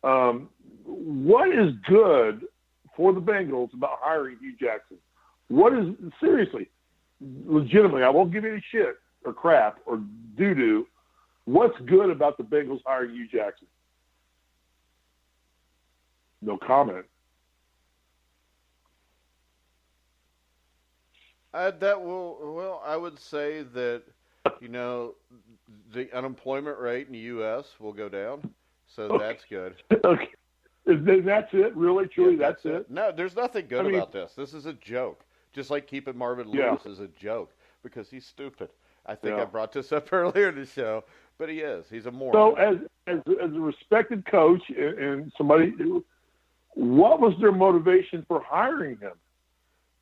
What is good for the Bengals about hiring Hugh Jackson? What is, seriously, legitimately, I won't give you any shit or crap or doo-doo. What's good about the Bengals hiring Hugh Jackson? No comment. I would say that, the unemployment rate in the U.S. will go down, so that's good. Okay. That's it? Really? Truly, that's it? No, there's nothing good about this. This is a joke. Just like keeping Marvin Lewis is a joke because he's stupid. I think I brought this up earlier in the show, but he is. He's a moron. So as a respected coach and somebody, what was their motivation for hiring him?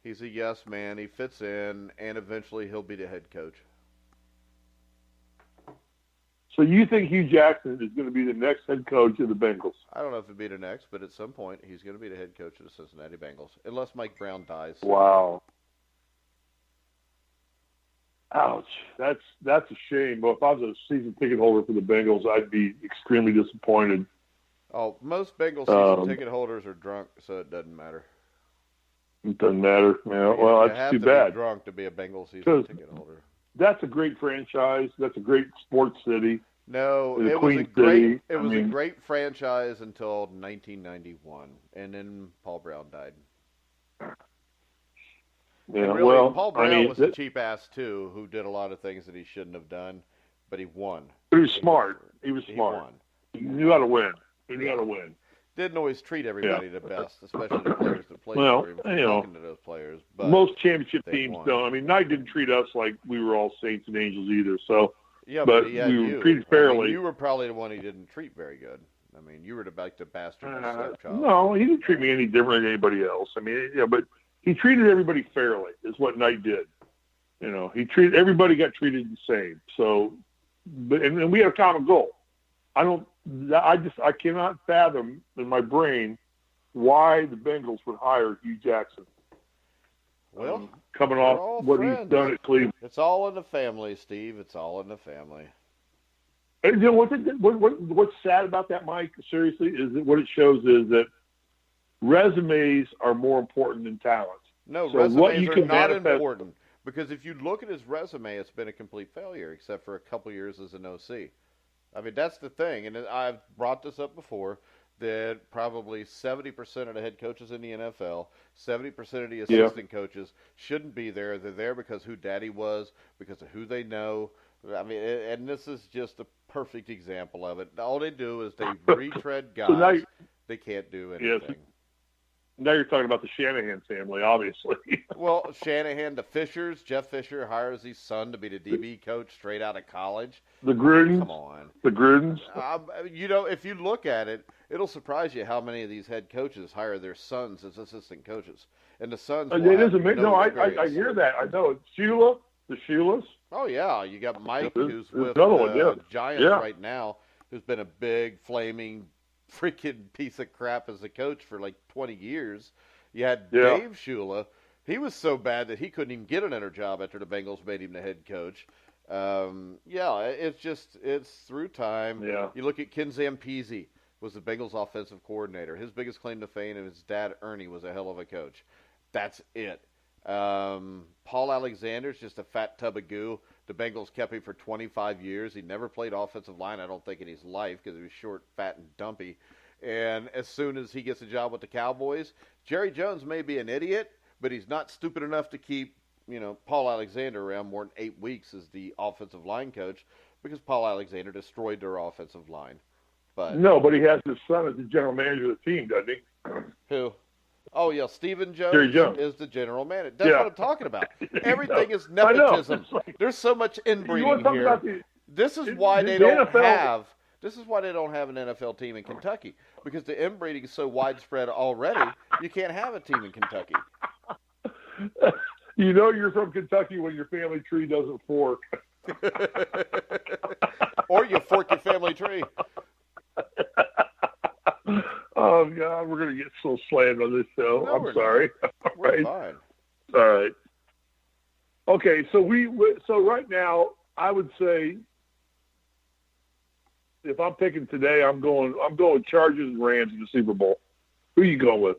He's a yes man. He fits in, and eventually he'll be the head coach. So you think Hugh Jackson is going to be the next head coach of the Bengals? I don't know if he'll be the next, but at some point he's going to be the head coach of the Cincinnati Bengals, unless Mike Brown dies. Wow. Ouch. That's a shame. But if I was a season ticket holder for the Bengals, I'd be extremely disappointed. Oh, most Bengals season ticket holders are drunk, so it doesn't matter. It doesn't matter. Yeah, well, that's too bad. You have to be drunk to be a Bengals season ticket holder. That's a great franchise. That's a great sports city. No, it was a great franchise until 1991, and then Paul Brown died. Yeah, really, Paul Brown was a cheap ass too, who did a lot of things that he shouldn't have done, but he won. He was smart. He won. He knew how to win. Didn't always treat everybody the best, especially the players that played for him. Talking to those players, but most championship teams don't. I mean, Knight didn't treat us like we were all saints and angels either. So, but we were treated fairly. I mean, you were probably the one he didn't treat very good. I mean, you were the bastard stepchild. No, he didn't treat me any different than anybody else. I mean, but he treated everybody fairly. Is what Knight did. He treated everybody got treated the same. So, and we had a common goal. I cannot fathom in my brain why the Bengals would hire Hugh Jackson. Well, coming off what he's done at Cleveland. It's all in the family, Steve. It's all in the family. And what's sad about that, Mike, seriously, is that what it shows is that resumes are more important than talent. No, so resumes are not important. Because if you look at his resume, it's been a complete failure, except for a couple years as an OC. I mean, that's the thing, and I've brought this up before, that probably 70% of the head coaches in the NFL, 70% of the assistant coaches shouldn't be there. They're there because who daddy was, because of who they know. I mean, and this is just a perfect example of it. All they do is they retread guys. So they can't do anything. Yes. Now you're talking about the Shanahan family, obviously. Well, Shanahan, the Fishers, Jeff Fisher hires his son to be the DB coach straight out of college. The Grudens. Come on. The Grudens. If you look at it, it'll surprise you how many of these head coaches hire their sons as assistant coaches. And the sons I hear that. I know. The Sheilas. Oh, yeah. You got Mike, who's with the Giants right now, who's been a big, flaming freaking piece of crap as a coach for like 20 years. You had Dave Shula. He was so bad that he couldn't even get another job after the Bengals made him the head coach. It's through time. Yeah. You look at Ken Zampese, was the Bengals offensive coordinator. His biggest claim to fame and his dad, Ernie, was a hell of a coach. That's it. Paul Alexander's just a fat tub of goo. The Bengals kept him for 25 years. He never played offensive line, I don't think, in his life because he was short, fat, and dumpy. And as soon as he gets a job with the Cowboys, Jerry Jones may be an idiot, but he's not stupid enough to keep, Paul Alexander around more than 8 weeks as the offensive line coach because Paul Alexander destroyed their offensive line. But he has his son as the general manager of the team, doesn't he? Who? Oh, yeah, Stephen Jones is the general manager. That's what I'm talking about. Everything is nepotism. There's so much inbreeding here. This is why they don't have an NFL team in Kentucky, because the inbreeding is so widespread already, you can't have a team in Kentucky. You're from Kentucky when your family tree doesn't fork. Or you fork your family tree. Oh, God, we're going to get so slammed on this show. No, I'm sorry. We're fine. All right. Okay, so right now, I would say, if I'm picking today, I'm going Chargers and Rams in the Super Bowl. Who are you going with?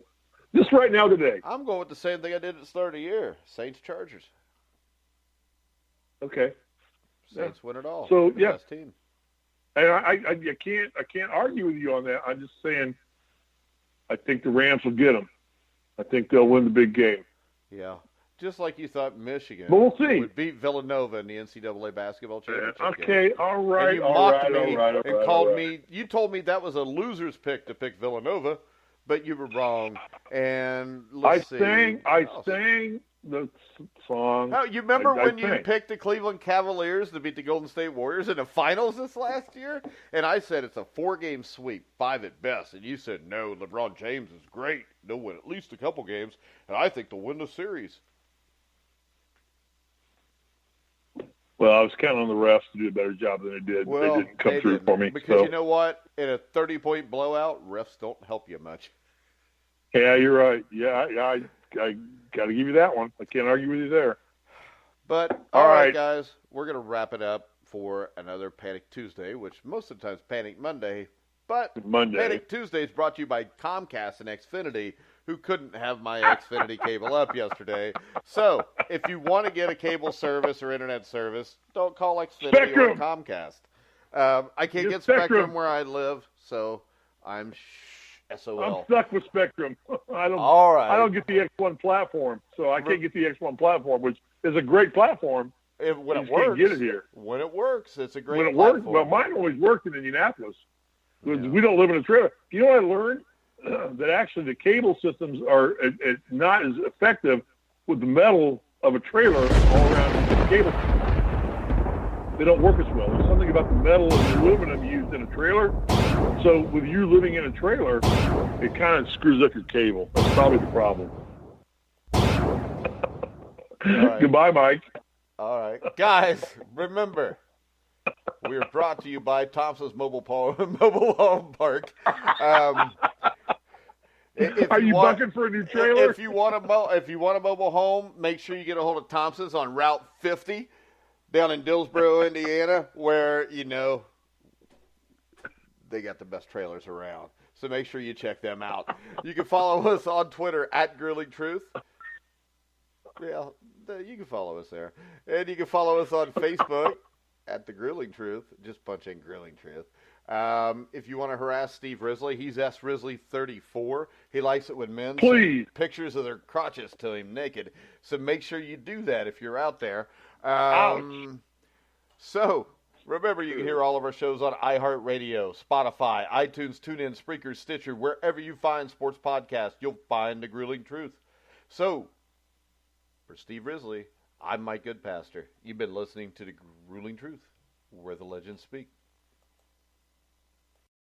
Just right now today. I'm going with the same thing I did at the start of the year. Saints Chargers. Okay. Saints win it all. So best team. And I can't argue with you on that. I'm just saying I think the Rams will get them. I think they'll win the big game. Yeah. Just like you thought Michigan But we'll see. would beat Villanova in the NCAA basketball championship okay, game. all right, and you mocked me and called me. You told me that was a loser's pick to pick Villanova, but you were wrong. And I sang the song. Oh, you remember when you picked the Cleveland Cavaliers to beat the Golden State Warriors in the finals this last year? And I said it's a 4-game sweep, 5 at best. And you said, no, LeBron James is great. They'll win at least a couple games, and I think they'll win the series. Well, I was counting on the refs to do a better job than they did. Well, they didn't come through for me. Because you know what? In a 30-point blowout, refs don't help you much. Yeah, you're right. Yeah, I got to give you that one. I can't argue with you there. But, all right, guys, we're going to wrap it up for another Panic Tuesday, which most of the time is Panic Monday. But Panic Tuesday is brought to you by Comcast and Xfinity, who couldn't have my Xfinity cable up yesterday. So, if you want to get a cable service or internet service, don't call Xfinity or Comcast. I can't get Spectrum where I live, so I'm SOL. I'm stuck with Spectrum. I don't get the X1 platform, so I can't get the X1 platform, which is a great platform. When it works, can't get it here. When it works, it's a great platform. When it works, well, mine always worked in Indianapolis. We don't live in a trailer. You know what I learned? That actually the cable systems are not as effective with the metal of a trailer all around the cable. They don't work as well. There's something about the metal and the aluminum used in a trailer. So with you living in a trailer, it kind of screws up your cable. That's probably the problem. Right. Goodbye, Mike. All right. Guys, remember, we are brought to you by Thompson's Mobile Home Park. Are you bucking for a new trailer? If you want a mobile home, make sure you get a hold of Thompson's on Route 50 down in Dillsboro, Indiana, where, they got the best trailers around. So make sure you check them out. You can follow us on Twitter at Grilling Truth. Yeah, you can follow us there. And you can follow us on Facebook at The Grilling Truth. Just punch in Grilling Truth. If you want to harass Steve Risley, he's Risley34. He likes it when men send pictures of their crotches to him naked. So make sure you do that if you're out there. So remember, you can hear all of our shows on iHeartRadio, Spotify, iTunes, TuneIn, Spreaker, Stitcher. Wherever you find sports podcasts, you'll find The Grilling Truth. So for Steve Risley, I'm Mike Goodpaster. You've been listening to The Grilling Truth, where the legends speak.